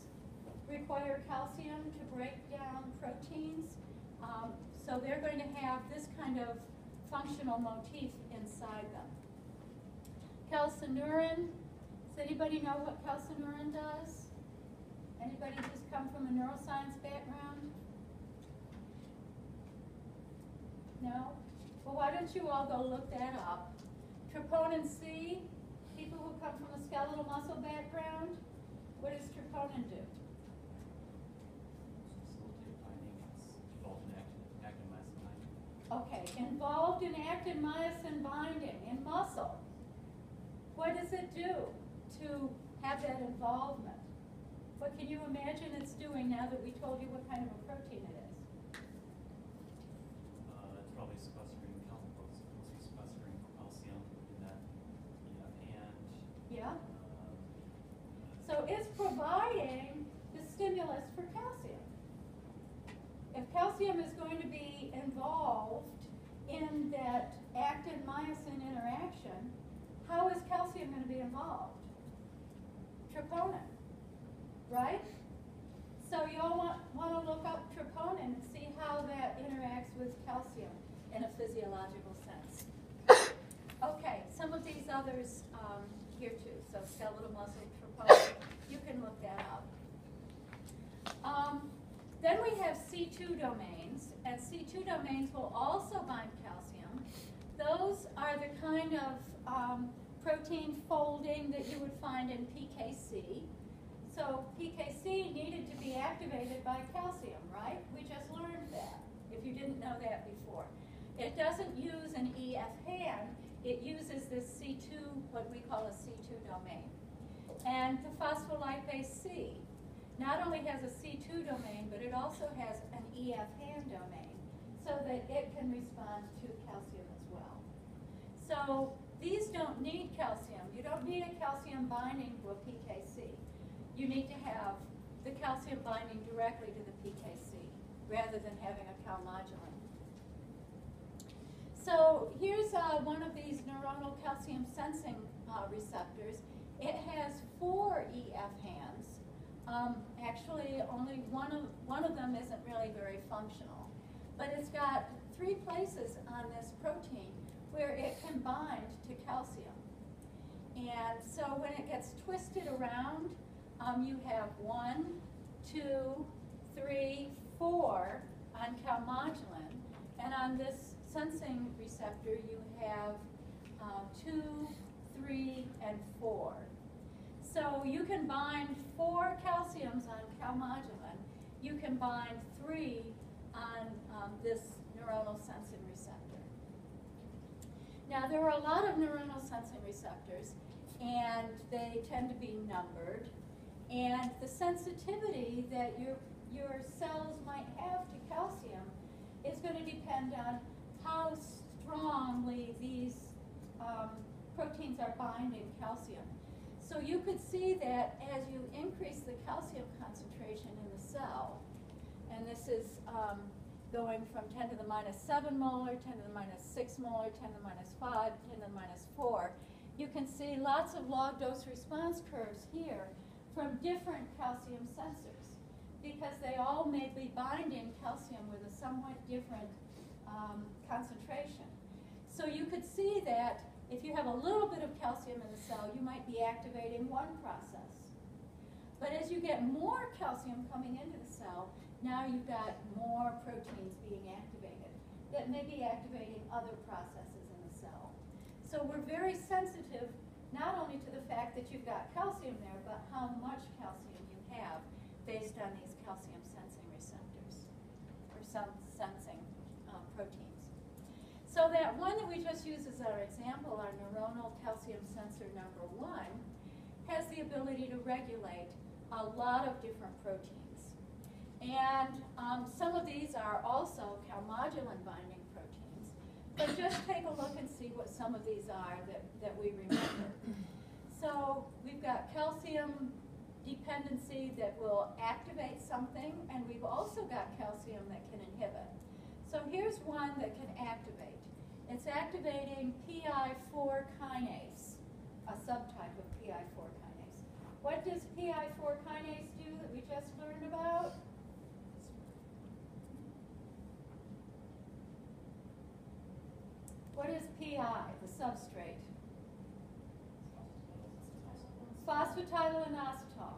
require calcium to break down proteins. So they're going to have this kind of functional motif inside them. Calcineurin, does anybody know what calcineurin does? Anybody who's come from a neuroscience background? No? Well, why don't you all go look that up. Troponin C, people who come from a skeletal muscle background, what does troponin do? Facilitate binding, it's involved in actin myosin binding. Okay, involved in actin myosin binding in muscle. What does it do to have that involvement? What can you imagine it's doing now that we told you what kind of a protein it is? It's probably sequestering sequestering calcium in that and Yeah? So it's providing the stimulus for calcium. If calcium is going to be involved in that actin-myosin interaction, how is calcium going to be involved? Troponin, right? So you all want to look up troponin and see how that interacts with calcium in a physiological sense. Okay, some of these others here too. So skeletal muscle, troponin, you can look that up. Then we have C2 domains, and C2 domains will also bind calcium. Those are the kind of protein folding that you would find in PKC. So PKC needed to be activated by calcium, right? We just learned that, if you didn't know that before. It doesn't use an EF hand, it uses this C2, what we call a C2 domain. And the phospholipase C not only has a C2 domain, but it also has an EF hand domain, so that it can respond to calcium as well. So these don't need calcium. You don't need a calcium binding to a PKC. You need to have the calcium binding directly to the PKC rather than having a calmodulin. So here's one of these neuronal calcium sensing receptors. It has 4 EF hands. Actually, only one of them isn't really very functional. But it's got 3 places on this protein where it can bind to calcium. And so when it gets twisted around, you have 1, 2, 3, 4 on calmodulin. And on this sensing receptor, you have 2, 3, and 4. So you can bind 4 calciums on calmodulin. You can bind 3 on this neuronal sensing receptor. Now there are a lot of neuronal sensing receptors, and they tend to be numbered. And the sensitivity that your cells might have to calcium is going to depend on how strongly these proteins are binding calcium. So you could see that as you increase the calcium concentration in the cell, and this is going from 10 to the minus 7 molar, 10 to the minus 6 molar, 10 to the minus 5, 10 to the minus 4. You can see lots of log dose response curves here from different calcium sensors, because they all may be binding calcium with a somewhat different concentration. So you could see that if you have a little bit of calcium in the cell, you might be activating one process. But as you get more calcium coming into the cell, now you've got more proteins being activated that may be activating other processes in the cell. So we're very sensitive not only to the fact that you've got calcium there, but how much calcium you have based on these calcium sensing receptors, or some sensing proteins. So that one that we just used as our example, our neuronal calcium sensor number 1, has the ability to regulate a lot of different proteins. And some of these are also calmodulin binding proteins. But just take a look and see what some of these are that we remember. So we've got calcium dependency that will activate something, and we've also got calcium that can inhibit. So here's one that can activate. It's activating PI4 kinase, a subtype of PI4 kinase. What does PI4 kinase do that we just learned about? What is PI, the substrate? Phosphatidylinositol.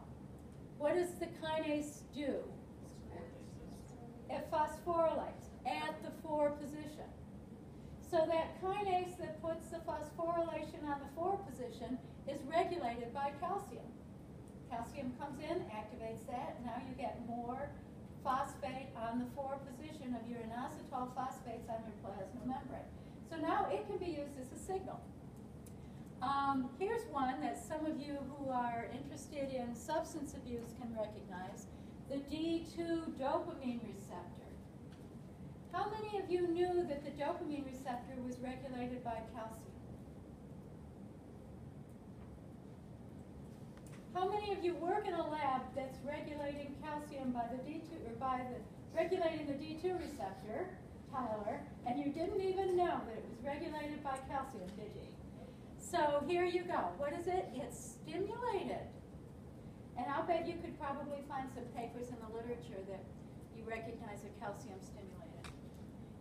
What does the kinase do? It phosphorylates at the 4 position. So that kinase that puts the phosphorylation on the 4 position is regulated by calcium. Calcium comes in, activates that, and now you get more phosphate on the 4 position of your inositol phosphates on your plasma membrane. So now it can be used as a signal. Here's one that some of you who are interested in substance abuse can recognize, the D2 dopamine receptor. How many of you knew that the dopamine receptor was regulated by calcium? How many of you work in a lab that's regulating calcium by the D2 or by the regulating the D2 receptor, Tyler, and you didn't even know that it was regulated by calcium, did you? So here you go. What is it? It's stimulated. And I'll bet you could probably find some papers in the literature that you recognize a calcium stimulated.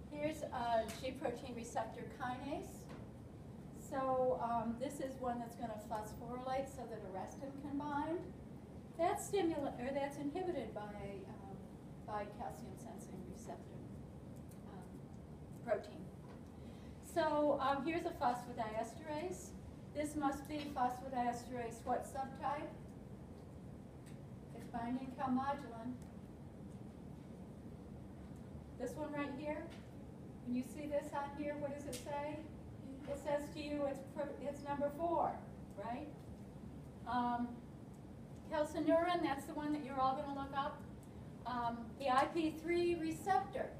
Here's a G protein receptor kinase. So this is one that's going to phosphorylate so that arrestin can bind. That's that's inhibited by calcium sensing receptor protein. So here's a phosphodiesterase. This must be phosphodiesterase what subtype? It's binding calmodulin. This one right here. When you see this on here, what does it say? It says to you it's number 4, right? Calcineurin, that's the one that you're all going to look up. The IP3 receptor.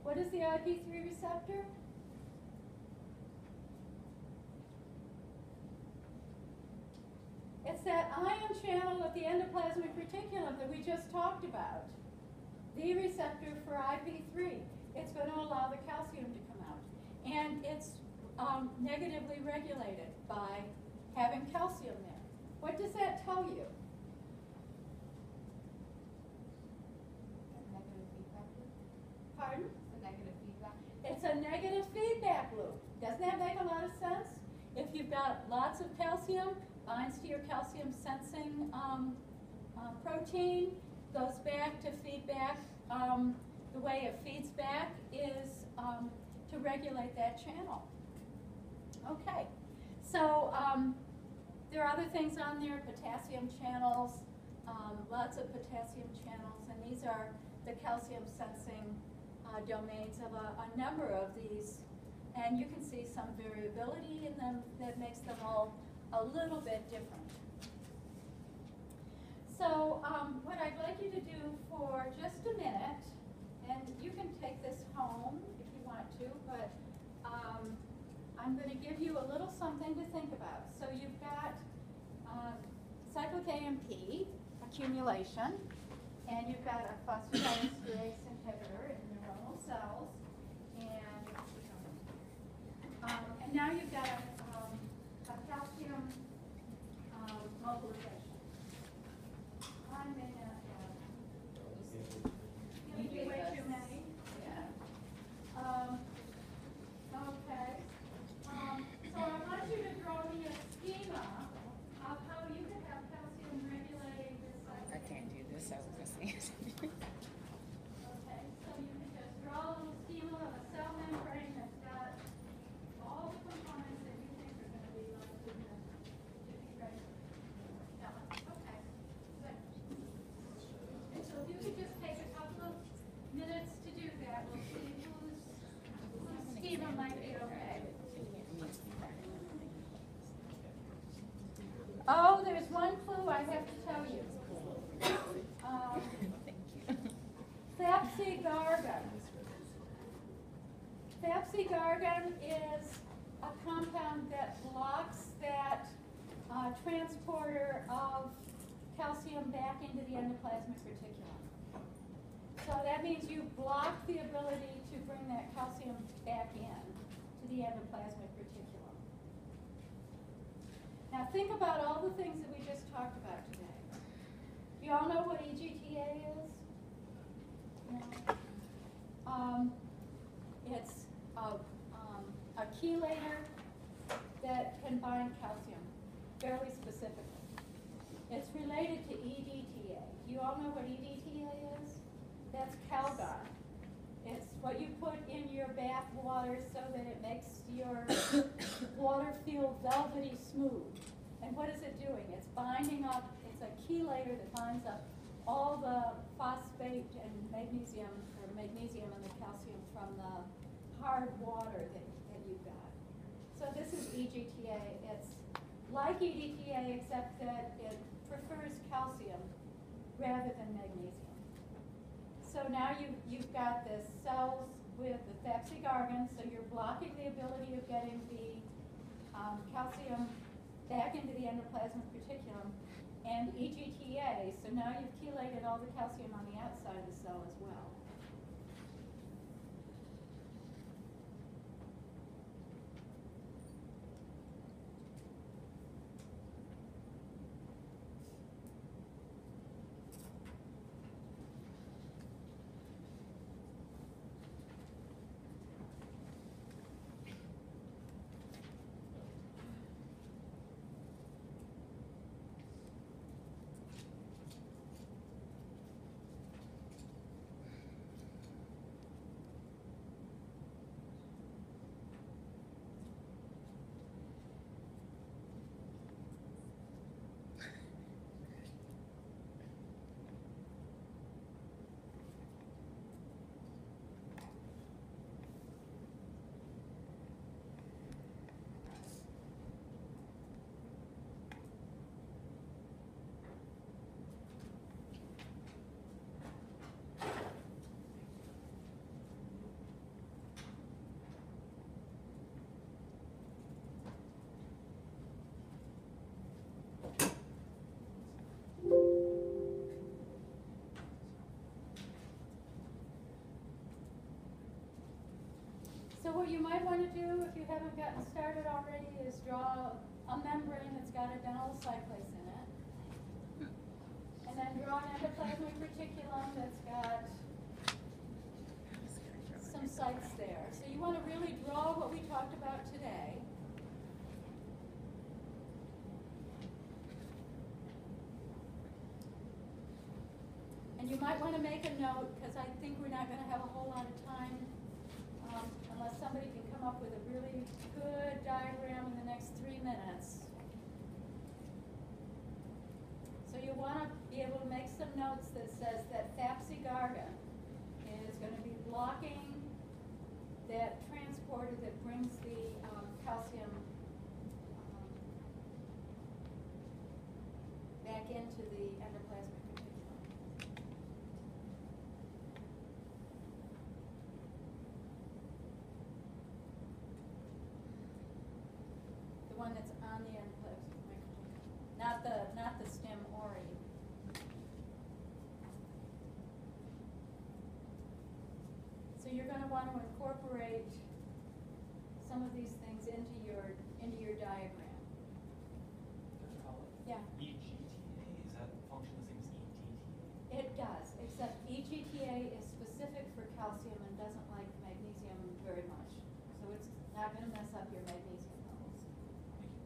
What is the IP3 receptor? It's that ion channel at the endoplasmic reticulum that we just talked about. The receptor for IP3. It's going to allow the calcium to come out. And it's negatively regulated by having calcium there. What does that tell you? A negative feedback loop? Pardon? A negative feedback? It's a negative feedback loop. Doesn't that make a lot of sense? If you've got lots of calcium, binds to your calcium sensing protein, goes back to feedback. The way it feeds back is to regulate that channel. Okay, so there are other things on there, potassium channels, lots of potassium channels, and these are the calcium sensing domains of a number of these. And you can see some variability in them that makes them all a little bit different. So what I'd like you to do for just a minute, and you can take this home if you want to, but I'm going to give you a little something to think about. So you've got cyclic AMP accumulation, and you've got a phosphodiesterase inhibitor in neurons. cells, and now you've got a calcium mobilization. I may not have. Give me way too many. Yeah. Okay. So I want you to draw me a schema of how you could have calcium regulating this cycle. I can't do this, I was gonna say. Okay, so you can just draw a little schema of a cell membrane that's got all the components that you think are gonna be like in the, to be ready. Yeah, okay, good. And so if you could just take a couple of minutes to do that, we'll see whose schema might be okay. Oh, there's one clue I have to tell you. Fapsigargan. Fapsigargan is a compound that blocks that transporter of calcium back into the endoplasmic reticulum. So that means you block the ability to bring that calcium back in to the endoplasmic reticulum. Now think about all the things that we just talked about today. You all know what EGTA is? No. It's a chelator that can bind calcium fairly specifically. It's related to EDTA. You all know what EDTA is? That's Calgon. It's what you put in your bath water so that it makes your water feel velvety smooth. And what is it doing? It's binding up, it's a chelator that binds up all the phosphate and magnesium, or magnesium and the calcium from the hard water that you've got. So this is EGTA. It's like EDTA except that it prefers calcium rather than magnesium. So now you've got this cells with the Fapsigargan, so you're blocking the ability of getting the calcium back into the endoplasmic reticulum, and EGTA, so now you've chelated all the calcium on the outside of the cell as well. So what you might want to do, if you haven't gotten started already, is draw a membrane that's got adenyl cyclase in it. And then draw an endoplasmic reticulum that's got some sites there. So you want to really draw what we talked about today. And you might want to make a note, because I think we're not going to have a whole lot of time unless somebody can come up with a really good diagram in the next 3 minutes. So you want to be able to make some notes that says that Fapsigargan is going to be blocking that transporter that brings the calcium back into the endoplasmic reticulum. The one that's on the endoplasmic reticulum, not the stem ori. So you're going to want to incorporate some of these things into your diagram. Dr. Howlett? Yeah. EGTA, is that function the same as ETTA? It does, except EGTA is specific for calcium and doesn't like magnesium very much. So it's not going to mess up your magnesium levels. Thank you.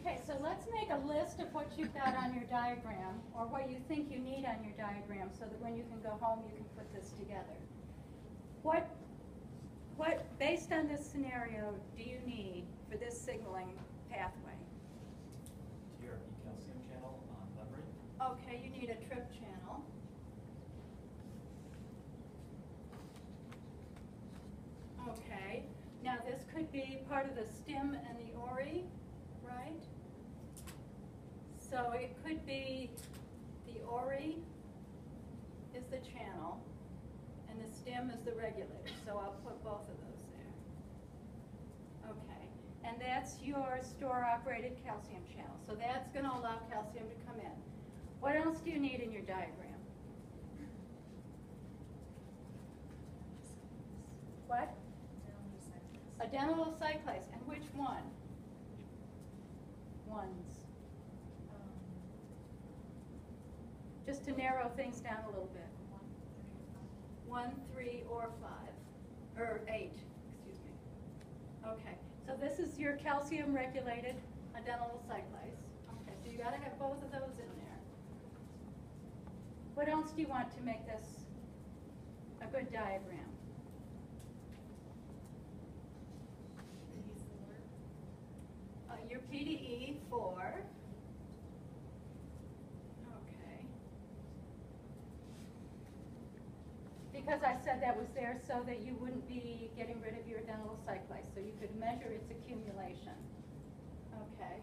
Okay, so let's make a list of what you've got on your diagram, or what you think you need on your diagram, so that when you can go home, you can put this together. What, based on this scenario, do you need for this signaling pathway? TRP calcium channel on membrane. Okay, you need a trip channel. Okay, now this could be part of the stem and the ori, right? So it could be the ori is the channel and the stem is the regulator. So I'll put both of those there. Okay, and that's your store operated calcium channel. So that's going to allow calcium to come in. What else do you need in your diagram? What? Adenylyl cyclase. And which one? Ones. Just to narrow things down a little bit. 1, 3, or 5. Or 8, excuse me. Okay, so this is your calcium regulated adenylyl cyclase. Okay, so you gotta have both of those in there. What else do you want to make this a good diagram? Your PDE 4. Okay. Because I said that was there so that you wouldn't be getting rid of your adenylyl cyclase, so you could measure its accumulation. Okay.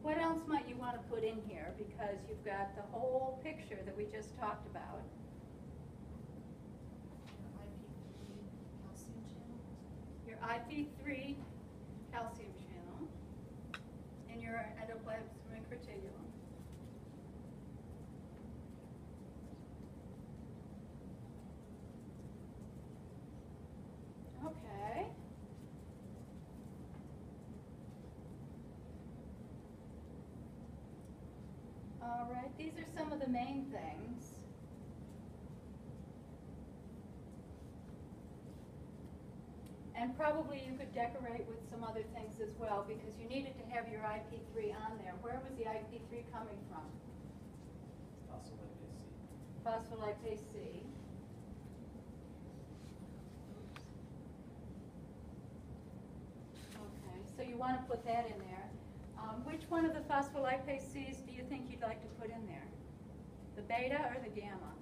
What else might you want to put in here? Because you've got the whole picture that we just talked about. IPP calcium channel. IP3 calcium channel in your endoplasmic reticulum. Okay. All right, these are some of the main things. And probably you could decorate with some other things as well, because you needed to have your IP3 on there. Where was the IP3 coming from? Phospholipase C. Phospholipase C. Okay, so you want to put that in there. Which one of the phospholipase Cs do you think you'd like to put in there? The beta or the gamma?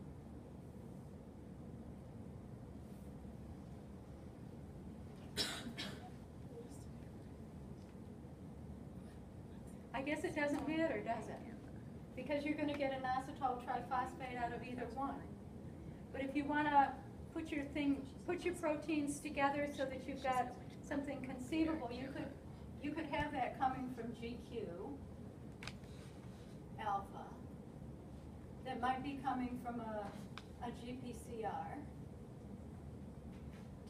I guess it doesn't matter, does it? Because you're going to get an acetyl triphosphate out of either one. But if you want to put your proteins together so that you've got something conceivable, you could have that coming from GQ alpha. That might be coming from a GPCR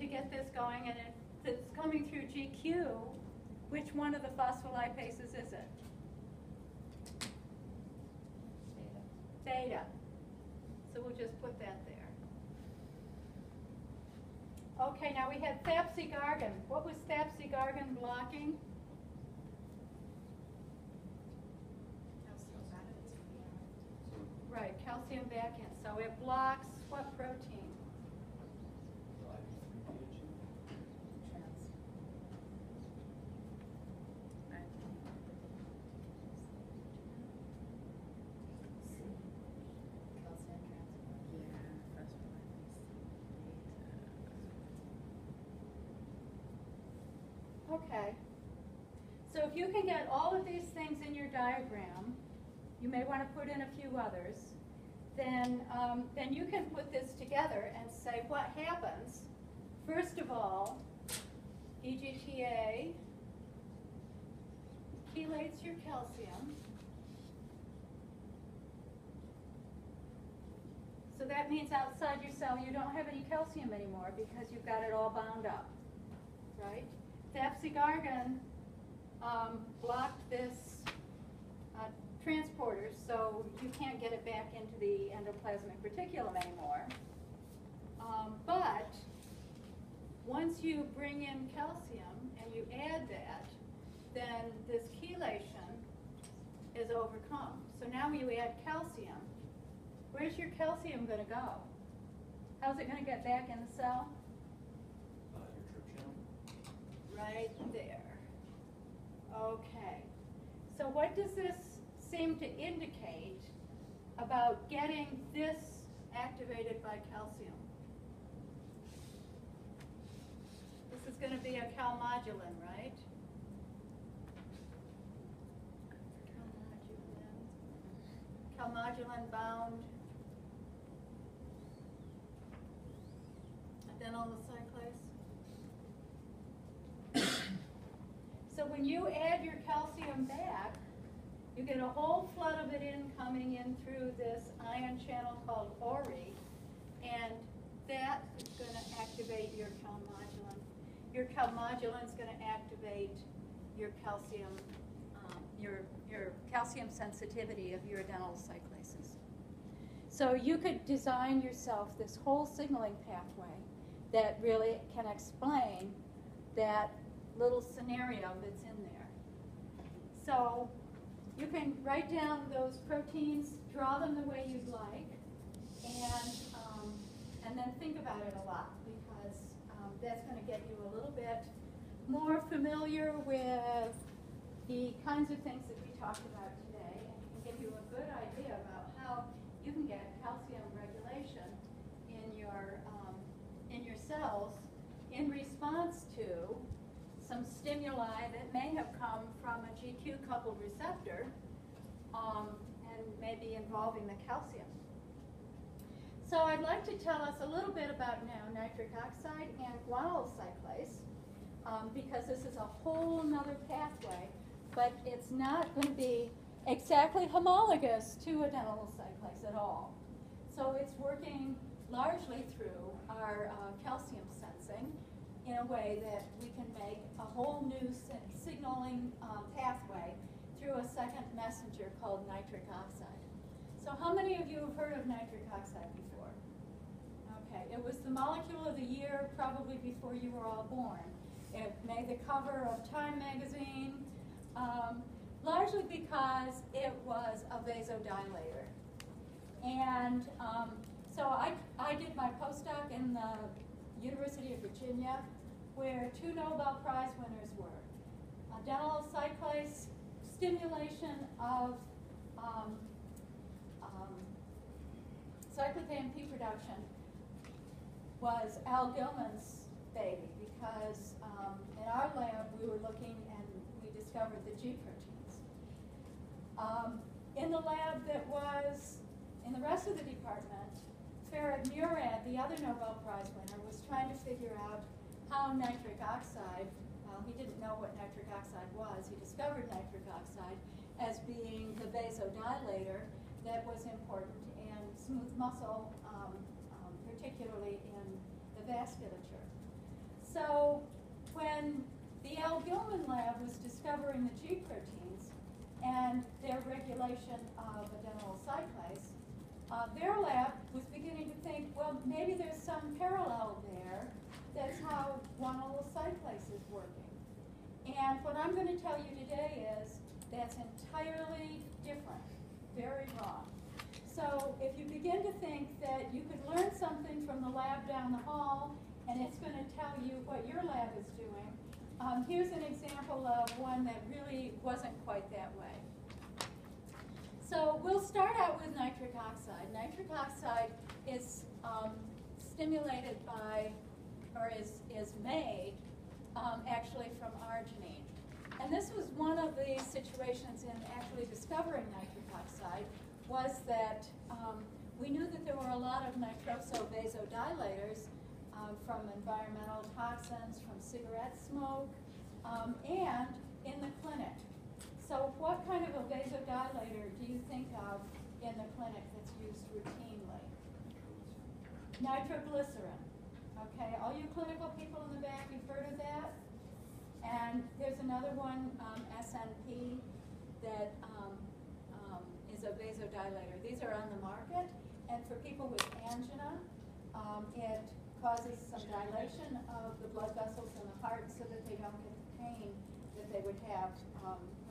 to get this going, and if it's coming through GQ, which one of the phospholipases is it? Beta. So we'll just put that there. Okay, now we had thapsigargan. What was thapsigargan blocking? Right, calcium back in. So it blocks what protein? So IP3 Calcium transport. Okay. So if you can get all of these things in your diagram, you may want to put in a few others, then you can put this together and say what happens. First of all, EGTA chelates your calcium. So that means outside your cell you don't have any calcium anymore because you've got it all bound up, right? Thapsigargan blocked this transporter, so you can't get it back into the endoplasmic reticulum anymore. But once you bring in calcium and you add that, then this chelation is overcome. So now you add calcium. Where's your calcium going to go? How's it going to get back in the cell? Your trip channel. Right there. Okay. So what does this seem to indicate about getting this activated by calcium? This is going to be a calmodulin, right? Calmodulin bound adenyl cyclase. So when you add your calcium back, you get a whole flood of it coming in through this ion channel called ORI, and that is going to activate your calmodulin. Your calmodulin is going to activate your calcium, your calcium sensitivity of your adenyl cyclases. So you could design yourself this whole signaling pathway that really can explain that little scenario that's in there. So you can write down those proteins, draw them the way you'd like, and then think about it a lot, because that's going to get you a little bit more familiar with the kinds of things that we talked about today, and can give you a good idea about how you can get calcium regulation in your cells in response to some stimuli that may have come from a GQ-coupled receptor and may be involving the calcium. So I'd like to tell us a little bit about now nitric oxide and guanyl cyclase. because this is a whole nother pathway, but it's not going to be exactly homologous to a dental cyclase at all. So it's working largely through our calcium sensing in a way that we can make a whole new signaling pathway through a second messenger called nitric oxide. So how many of you have heard of nitric oxide before? Okay, it was the molecule of the year probably before you were all born. It made the cover of Time magazine, largely because it was a vasodilator. And so I did my postdoc in the University of Virginia, where 2 Nobel Prize winners were. Dental cyclase stimulation of cyclic AMP production was Al Gilman's baby, because in our lab we were looking and we discovered the G proteins. In the lab that was in the rest of the department, Farag Murad, the other Nobel Prize winner, was trying to figure out how nitric oxide, well, he didn't know what nitric oxide was. He discovered nitric oxide as being the vasodilator that was important in smooth muscle, particularly in the vasculature. So when the Al Gilman lab was discovering the G proteins and their regulation of a dental cyclase, their lab was beginning to think, well, maybe there's some parallel there. That's how guanylyl cyclase is working. And what I'm going to tell you today is that's entirely different, very wrong. So if you begin to think that you could learn something from the lab down the hall and it's going to tell you what your lab is doing, here's an example of one that really wasn't quite that way. So we'll start out with nitric oxide. Nitric oxide is stimulated by, or is made actually from arginine. And this was one of the situations in actually discovering nitric oxide, was that we knew that there were a lot of nitroso-vasodilators from environmental toxins, from cigarette smoke, and in the clinic. So what kind of a vasodilator do you think of in the clinic that's used routinely? Nitroglycerin. Okay, all you clinical people in the back, you've heard of that? And there's another one, SNP, that is a vasodilator. These are on the market, and for people with angina, it causes some dilation of the blood vessels in the heart so that they don't get the pain that they would have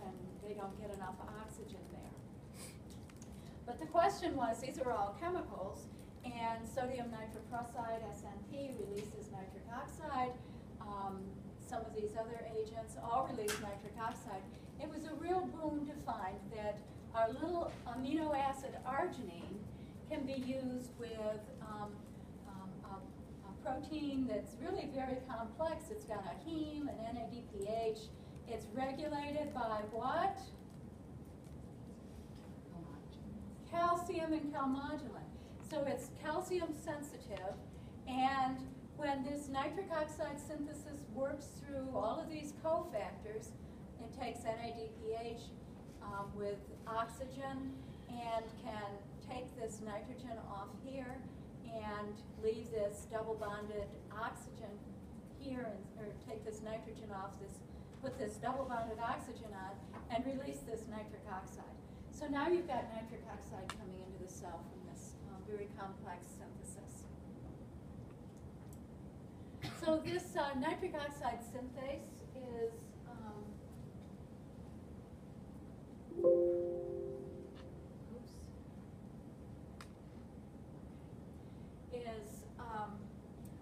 when they don't get enough oxygen there. But the question was, these are all chemicals, and sodium nitroprusside, SNP, releases nitric oxide. Some of these other agents all release nitric oxide. It was a real boom to find that our little amino acid arginine can be used with a protein that's really very complex. It's got a heme, an NADPH. It's regulated by what? Calcium and calmodulin. So it's calcium sensitive, and when this nitric oxide synthesis works through all of these cofactors, it takes NADPH with oxygen and can take this nitrogen off here and leave this double bonded oxygen here, or take this nitrogen off, put this double bonded oxygen on, and release this nitric oxide. So now you've got nitric oxide coming into the cell from this very complex synthesis. So this nitric oxide synthase is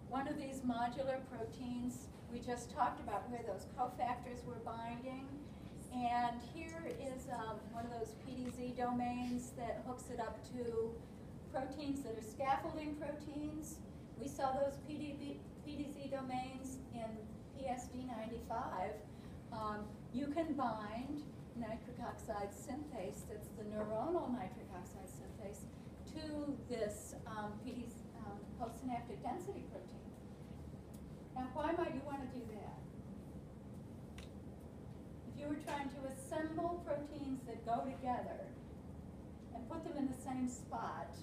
one of these modular proteins we just talked about, where those cofactors were binding. And here is one of those PDZ domains that hooks it up to proteins that are scaffolding proteins. We saw those PDZ domains in PSD95. You can bind nitric oxide synthase, that's the neuronal nitric oxide synthase, to this postsynaptic density protein. Now, why might you want to do that? you were trying to assemble proteins that go together and put them in the same spot,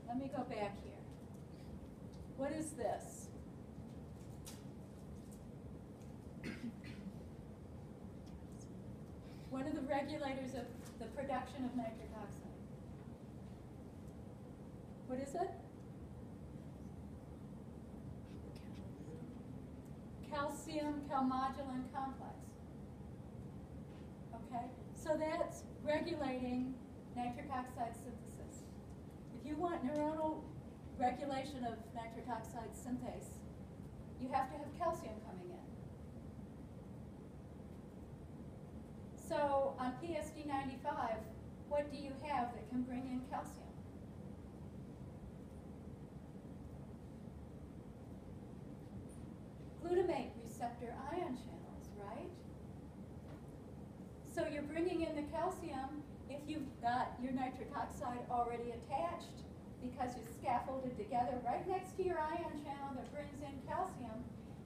let me go back here. What is this? What are the regulators of the production of nitric oxide? What is it? Calcium calmodulin complex. Okay, so that's regulating nitric oxide synthesis. If you want neuronal regulation of nitric oxide synthase, you have to have calcium coming in. So on PSD95, what do you have that can bring in calcium? Glutamate receptor ion channels, right? So you're bringing in the calcium if you've got your nitric oxide already attached because you scaffolded together right next to your ion channel that brings in calcium,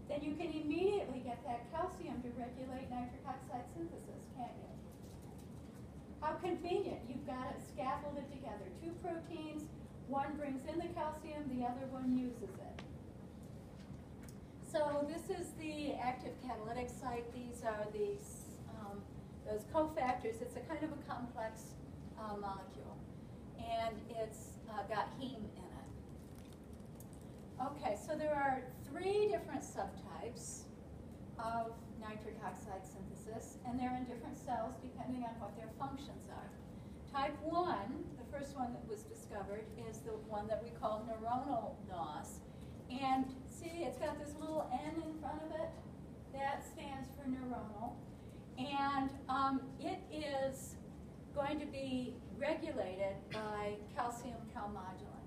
then you can immediately get that calcium to regulate nitric oxide synthesis, can't you? How convenient. You've got it scaffolded together. Two proteins, one brings in the calcium, the other one uses it. So this is the active catalytic site. These are those cofactors. It's a kind of a complex molecule, and it's got heme in it. Okay, so there are 3 different subtypes of nitric oxide synthesis, and they're in different cells depending on what their functions are. Type 1, the first one that was discovered, is the one that we call neuronal NOS. And see, it's got this little N in front of it. That stands for neuronal. And it is going to be regulated by calcium calmodulin.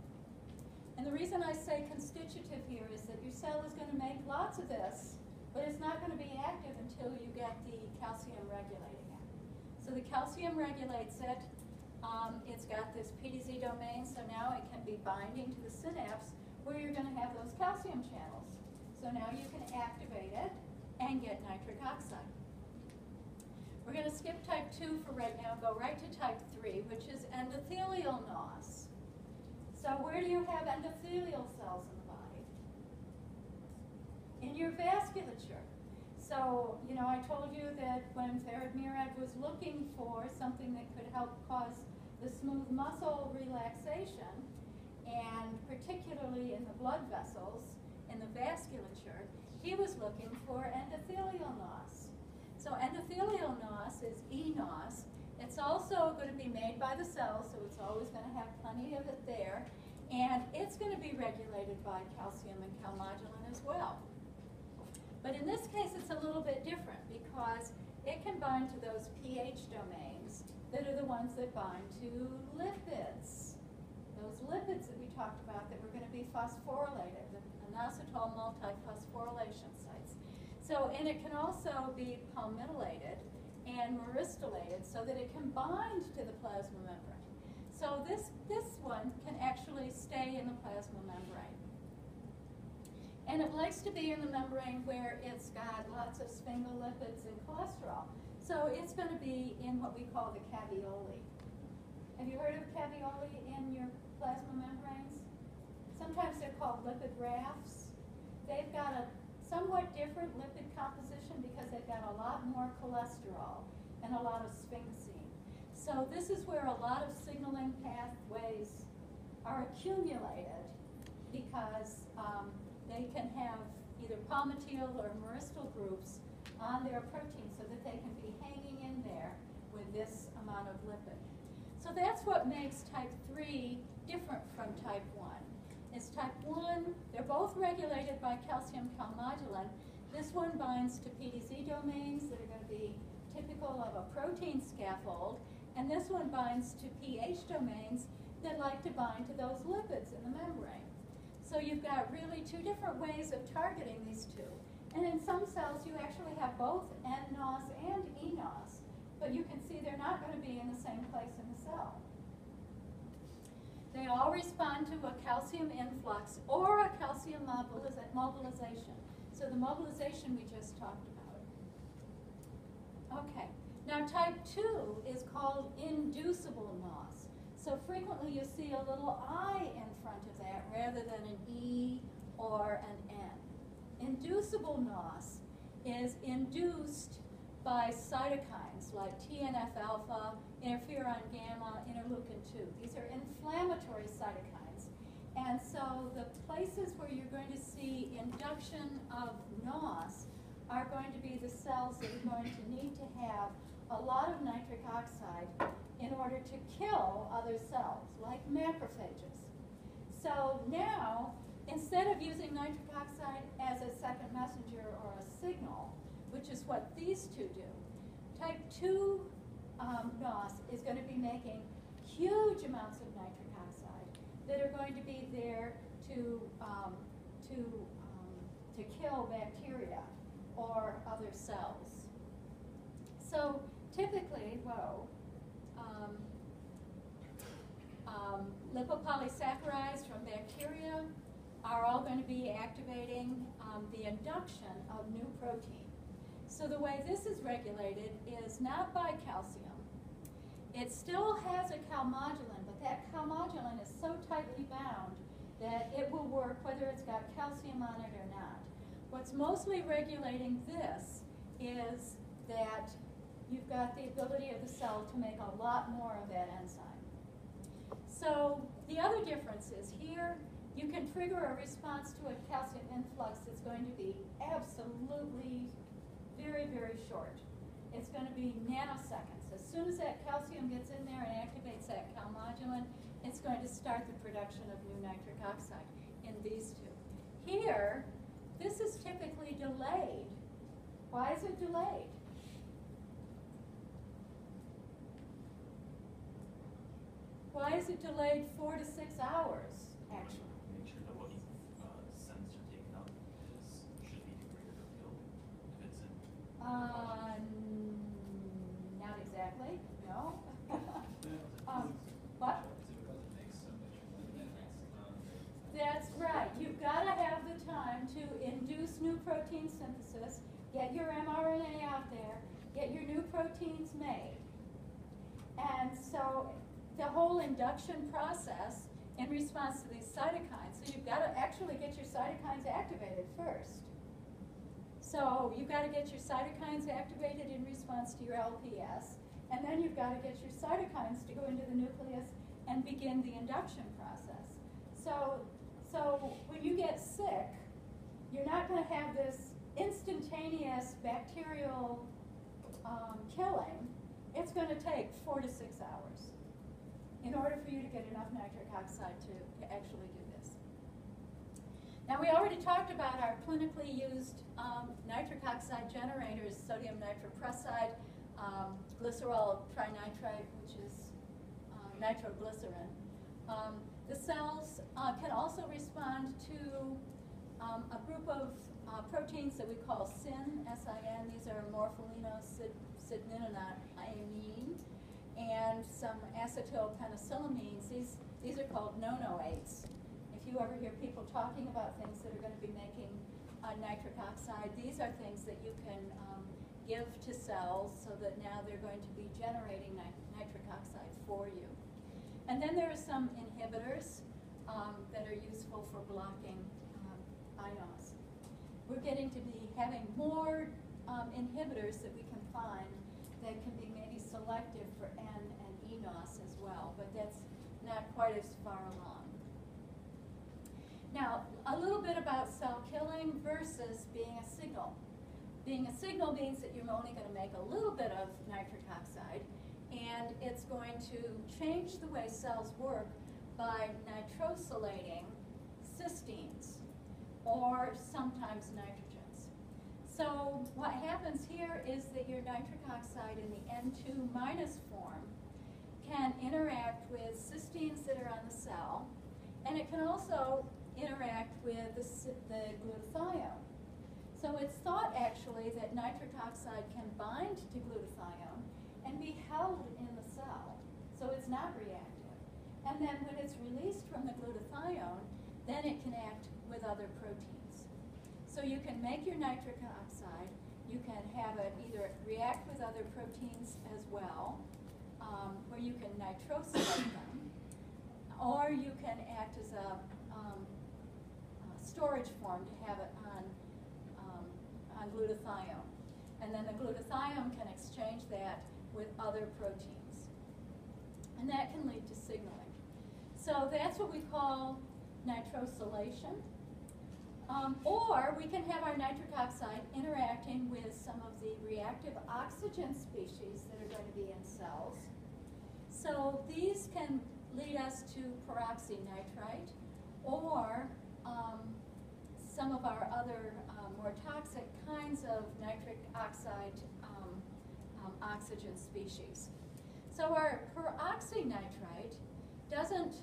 And the reason I say constitutive here is that your cell is going to make lots of this, but it's not going to be active until you get the calcium regulating it. So the calcium regulates it. It's got this PDZ domain, so now it can be binding to the synapse where you're going to have those calcium channels. So now you can activate it and get nitric oxide. We're going to skip type 2 for right now, go right to type 3, which is endothelial NOS. So where do you have endothelial cells in the body? In your vasculature. So, you know, I told you that when Farid Murad was looking for something that could help cause the smooth muscle relaxation, and particularly in the blood vessels, in the vasculature, he was looking for endothelial NOS. So endothelial NOS is eNOS. It's also going to be made by the cell, so it's always going to have plenty of it there. And it's going to be regulated by calcium and calmodulin as well. But in this case, it's a little bit different because it can bind to those pH domains that are the ones that bind to lipids. Those lipids that we talked about that were going to be phosphorylated, the inositol multiphosphorylation sites. So, and it can also be palmitoylated and myristylated so that it can bind to the plasma membrane. So this one can actually stay in the plasma membrane. And it likes to be in the membrane where it's got lots of sphingolipids and cholesterol. So it's going to be in what we call the caveoli. Have you heard of caveoli in your plasma membranes? Sometimes they're called lipid rafts. They've got a somewhat different lipid composition because they've got a lot more cholesterol and a lot of sphingosine. So this is where a lot of signaling pathways are accumulated because they can have either palmitoyl or myristyl groups on their protein so that they can be hanging in there with this amount of lipid. So that's what makes type 3 different from type 1. Is type 1, they're both regulated by calcium calmodulin. This one binds to PDZ domains that are going to be typical of a protein scaffold, and this one binds to pH domains that like to bind to those lipids in the membrane. So you've got really 2 different ways of targeting these 2. And in some cells, you actually have both nNOS and eNOS, but you can see they're not going to be in the same place in the cell. They all respond to a calcium influx or a calcium mobilization. So the mobilization we just talked about. Okay, now type 2 is called inducible NOS. So frequently you see a little I in front of that rather than an E or an N. Inducible NOS is induced by cytokines like TNF-alpha, interferon gamma, interleukin 2. These are inflammatory cytokines. And so the places where you're going to see induction of NOS are going to be the cells that are going to need to have a lot of nitric oxide in order to kill other cells, like macrophages. So now, instead of using nitric oxide as a second messenger or a signal, which is what these two do, type 2 NOS is going to be making huge amounts of nitric oxide that are going to be there to kill bacteria or other cells. So typically, lipopolysaccharides from bacteria are all going to be activating the induction of new protein. So the way this is regulated is not by calcium. It still has a calmodulin, but that calmodulin is so tightly bound that it will work whether it's got calcium on it or not. What's mostly regulating this is that you've got the ability of the cell to make a lot more of that enzyme. So the other difference is here, you can trigger a response to a calcium influx that's going to be absolutely very, very short. It's going to be nanoseconds. As soon as that calcium gets in there and activates that calmodulin, it's going to start the production of new nitric oxide in these two. Here, this is typically delayed. Why is it delayed? Why is it delayed 4 to 6 hours, actually? Make sure that what you sends are taken up should be degraded or killed if it's in. Not exactly, no. What? That's right. You've got to have the time to induce new protein synthesis, get your mRNA out there, get your new proteins made. And so the whole induction process in response to these cytokines, so you've got to actually get your cytokines activated first. So you've got to get your cytokines activated in response to your LPS, and then you've got to get your cytokines to go into the nucleus and begin the induction process. So when you get sick, you're not going to have this instantaneous bacterial killing. It's going to take 4 to 6 hours in order for you to get enough nitric oxide to actually do this. Now, we already talked about our clinically used nitric oxide generators, sodium nitroprusside, glycerol trinitrate, which is nitroglycerin. The cells can also respond to a group of proteins that we call SIN, S-I-N. These are morpholinosidnininamine, and some acetylpenicillamines. These are called nonoates. If you ever hear people talking about things that are going to be making nitric oxide, these are things that you can give to cells so that now they're going to be generating nitric oxide for you. And then there are some inhibitors that are useful for blocking ions. We're getting to be having more inhibitors that we can find that can be maybe selective for N and eNOS as well, but that's not quite as far along. Now, a little bit about cell killing versus being a signal. Being a signal means that you're only going to make a little bit of nitric oxide, and it's going to change the way cells work by nitrosylating cysteines or sometimes nitrogens. So what happens here is that your nitric oxide in the N2- form can interact with cysteines that are on the cell, and it can also interact with the glutathione. So it's thought actually that nitric oxide can bind to glutathione and be held in the cell, so it's not reactive. And then when it's released from the glutathione, then it can act with other proteins. So you can make your nitric oxide, you can have it either react with other proteins as well, where you can nitrosylate them, or you can act as a storage form to have it on glutathione. And then the glutathione can exchange that with other proteins. And that can lead to signaling. So that's what we call nitrosylation. Or we can have our nitric oxide interacting with some of the reactive oxygen species that are going to be in cells. So these can lead us to peroxynitrite or some of our other more toxic kinds of nitric oxide oxygen species. So our peroxynitrite doesn't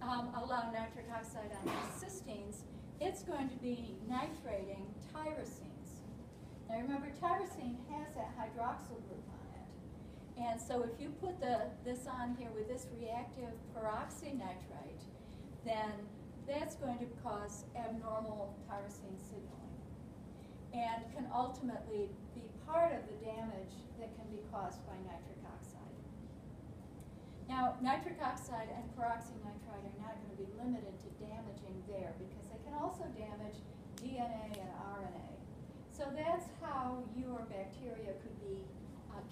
allow nitric oxide on these cysteines. It's going to be nitrating tyrosines. Now remember, tyrosine has that hydroxyl group on it. And so if you put this on here with this reactive peroxynitrite, then that's going to cause abnormal tyrosine signaling and can ultimately be part of the damage that can be caused by nitric oxide. Now, nitric oxide and peroxynitrite are not going to be limited to damaging there because they can also damage DNA and RNA. So that's how your bacteria could be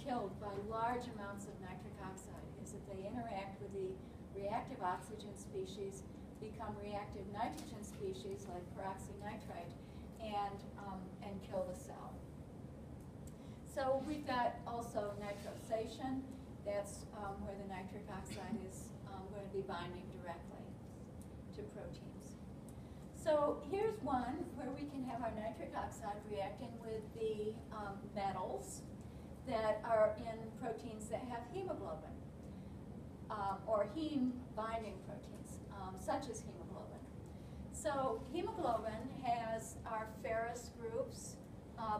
killed by large amounts of nitric oxide, is that they interact with the reactive oxygen species, become reactive nitrogen species like peroxynitrite, and kill the cell. So we've got also nitrosation. That's where the nitric oxide is going to be binding directly to proteins. So here's one where we can have our nitric oxide reacting with the metals that are in proteins that have hemoglobin or heme binding proteins, such as hemoglobin. So hemoglobin has our ferrous groups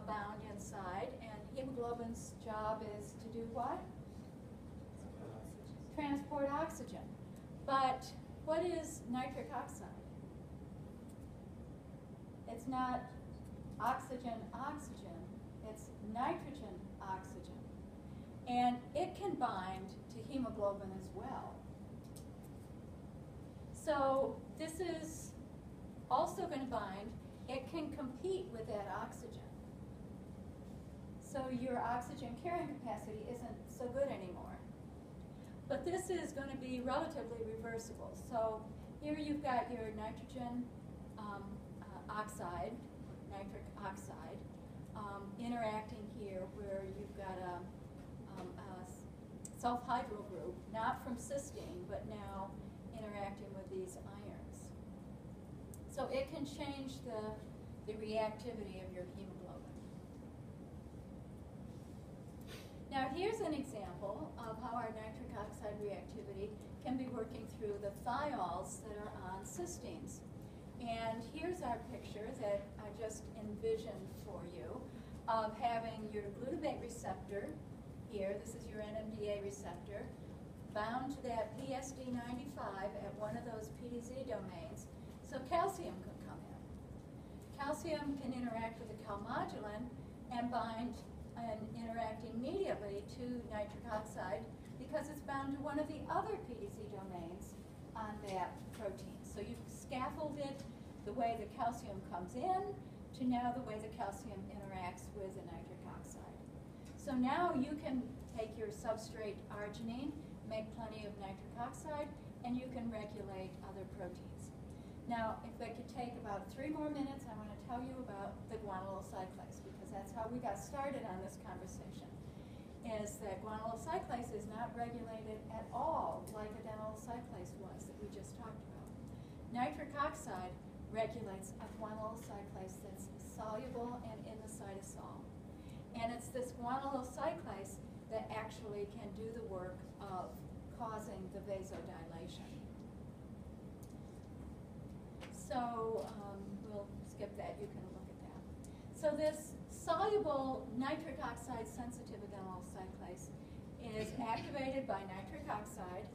bound inside, and hemoglobin's job is to do what? Transport oxygen. But what is nitric oxide? It's not oxygen, it's nitrogen, oxygen. And it can bind to hemoglobin as well. So this is also going to bind. It can compete with that oxygen. So your oxygen carrying capacity isn't so good anymore. But this is going to be relatively reversible. So here you've got your nitrogen oxide, nitric oxide, interacting here where you've got a sulfhydryl group, not from cysteine, but now interacting with these ions. So it can change the reactivity of your hemoglobin. Now here's an example of how our nitric oxide reactivity can be working through the thiols that are on cysteines. And here's our picture that I just envisioned for you of having your glutamate receptor here. This is your NMDA receptor bound to that PSD95 at one of those PDZ domains. So calcium could come in. Calcium can interact with the calmodulin and bind and interact immediately to nitric oxide because it's bound to one of the other PDZ domains on that protein. So you've scaffolded the way the calcium comes in to now the way the calcium interacts with the nitric oxide. So now you can take your substrate arginine, make plenty of nitric oxide, and you can regulate other proteins. Now, if I could take about 3 more minutes, I want to tell you about the guanylyl cyclase, because that's how we got started on this conversation, is that guanylyl cyclase is not regulated at all like adenylyl cyclase was that we just talked about. Nitric oxide regulates a guanylyl cyclase that's soluble and in the cytosol. And it's this guanylyl cyclase that actually can do the work of causing the vasodilation. So we'll skip that, you can look at that. So this soluble nitric oxide sensitive adenylyl cyclase is activated by nitric oxide,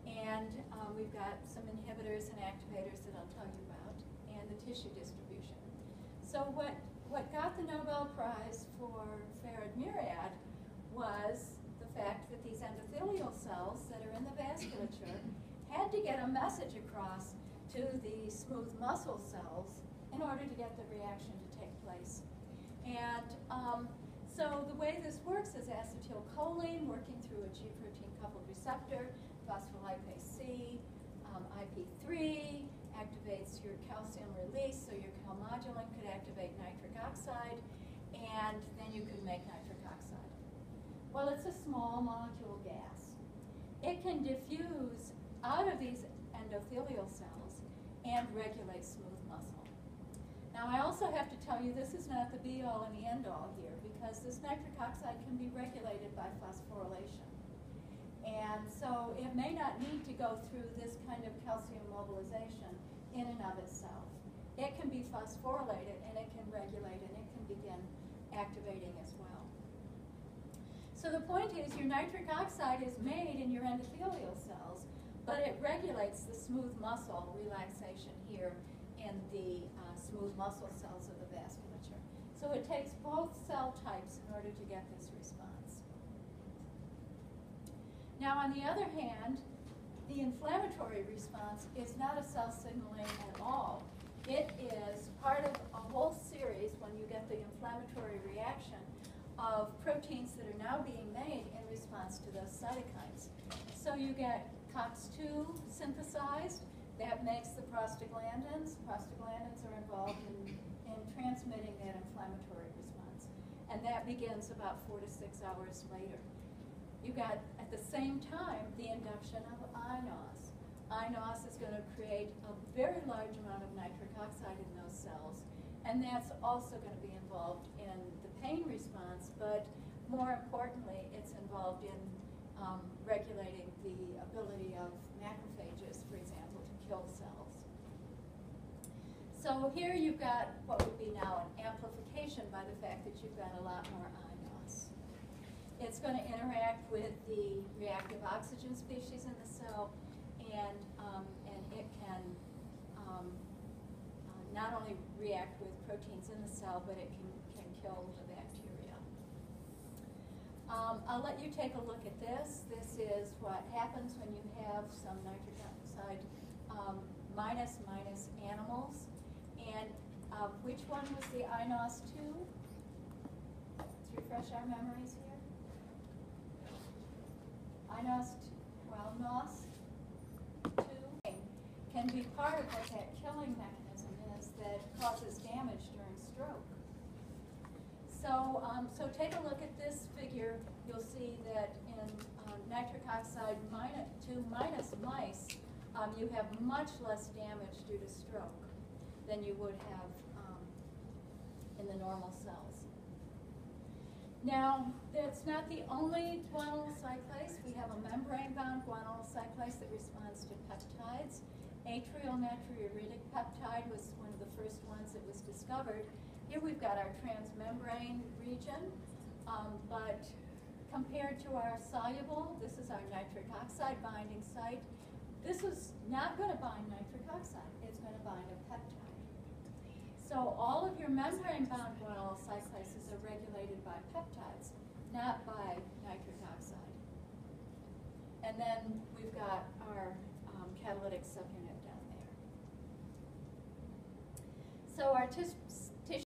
And we've got some inhibitors and activators that I'll tell you about, and the tissue distribution. So what got the Nobel Prize for Farad-Miriad was the fact that these endothelial cells that are in the vasculature had to get a message across to the smooth muscle cells in order to get the reaction to take place. And so the way this works is acetylcholine working through a G protein coupled receptor, phospholipase C, IP3 activates your calcium release, so your calmodulin could activate nitric oxide, and then you could make nitric oxide. Well, it's a small molecule gas. It can diffuse out of these endothelial cells and regulate smooth muscle. Now, I also have to tell you this is not the be-all and the end-all here, because this nitric oxide can be regulated by phosphorylation. And so it may not need to go through this kind of calcium mobilization in and of itself. It can be phosphorylated and it can regulate and it can begin activating as well. So the point is your nitric oxide is made in your endothelial cells, but it regulates the smooth muscle relaxation here in the smooth muscle cells of the vasculature. So it takes both cell types in order to get this response. Now, on the other hand, the inflammatory response is not a cell signaling at all. It is part of a whole series, when you get the inflammatory reaction, of proteins that are now being made in response to those cytokines. So you get COX-2 synthesized. That makes the prostaglandins. Prostaglandins are involved in transmitting that inflammatory response. And that begins about 4 to 6 hours later. You got, at the same time, the induction of iNOS. iNOS is going to create a very large amount of nitric oxide in those cells, and that's also going to be involved in the pain response, but more importantly, it's involved in regulating the ability of macrophages, for example, to kill cells. So here you've got what would be now an amplification by the fact that you've got a lot more iNOS. It's going to interact with the reactive oxygen species in the cell, and it can not only react with proteins in the cell, but it can kill the bacteria. I'll let you take a look at this. This is what happens when you have some nitric oxide minus animals. And which one was the iNOS 2? Let's refresh our memories here. iNOS 2 can be part of what that killing mechanism is that causes damage during stroke. So take a look at this figure. You'll see that in nitric oxide -2 mice, you have much less damage due to stroke than you would have in the normal cells. Now, that's not the only guanylyl cyclase. We have a membrane-bound guanylyl cyclase that responds to peptides. Atrial natriuretic peptide was one of the first ones that was discovered. Here we've got our transmembrane region, but compared to our soluble, this is our nitric oxide binding site. This is not going to bind nitric oxide. It's going to bind a peptide. So all of your membrane-bound guanylyl cyclases are regulated by peptides, not by nitric oxide. And then we've got our catalytic subunit down there. So our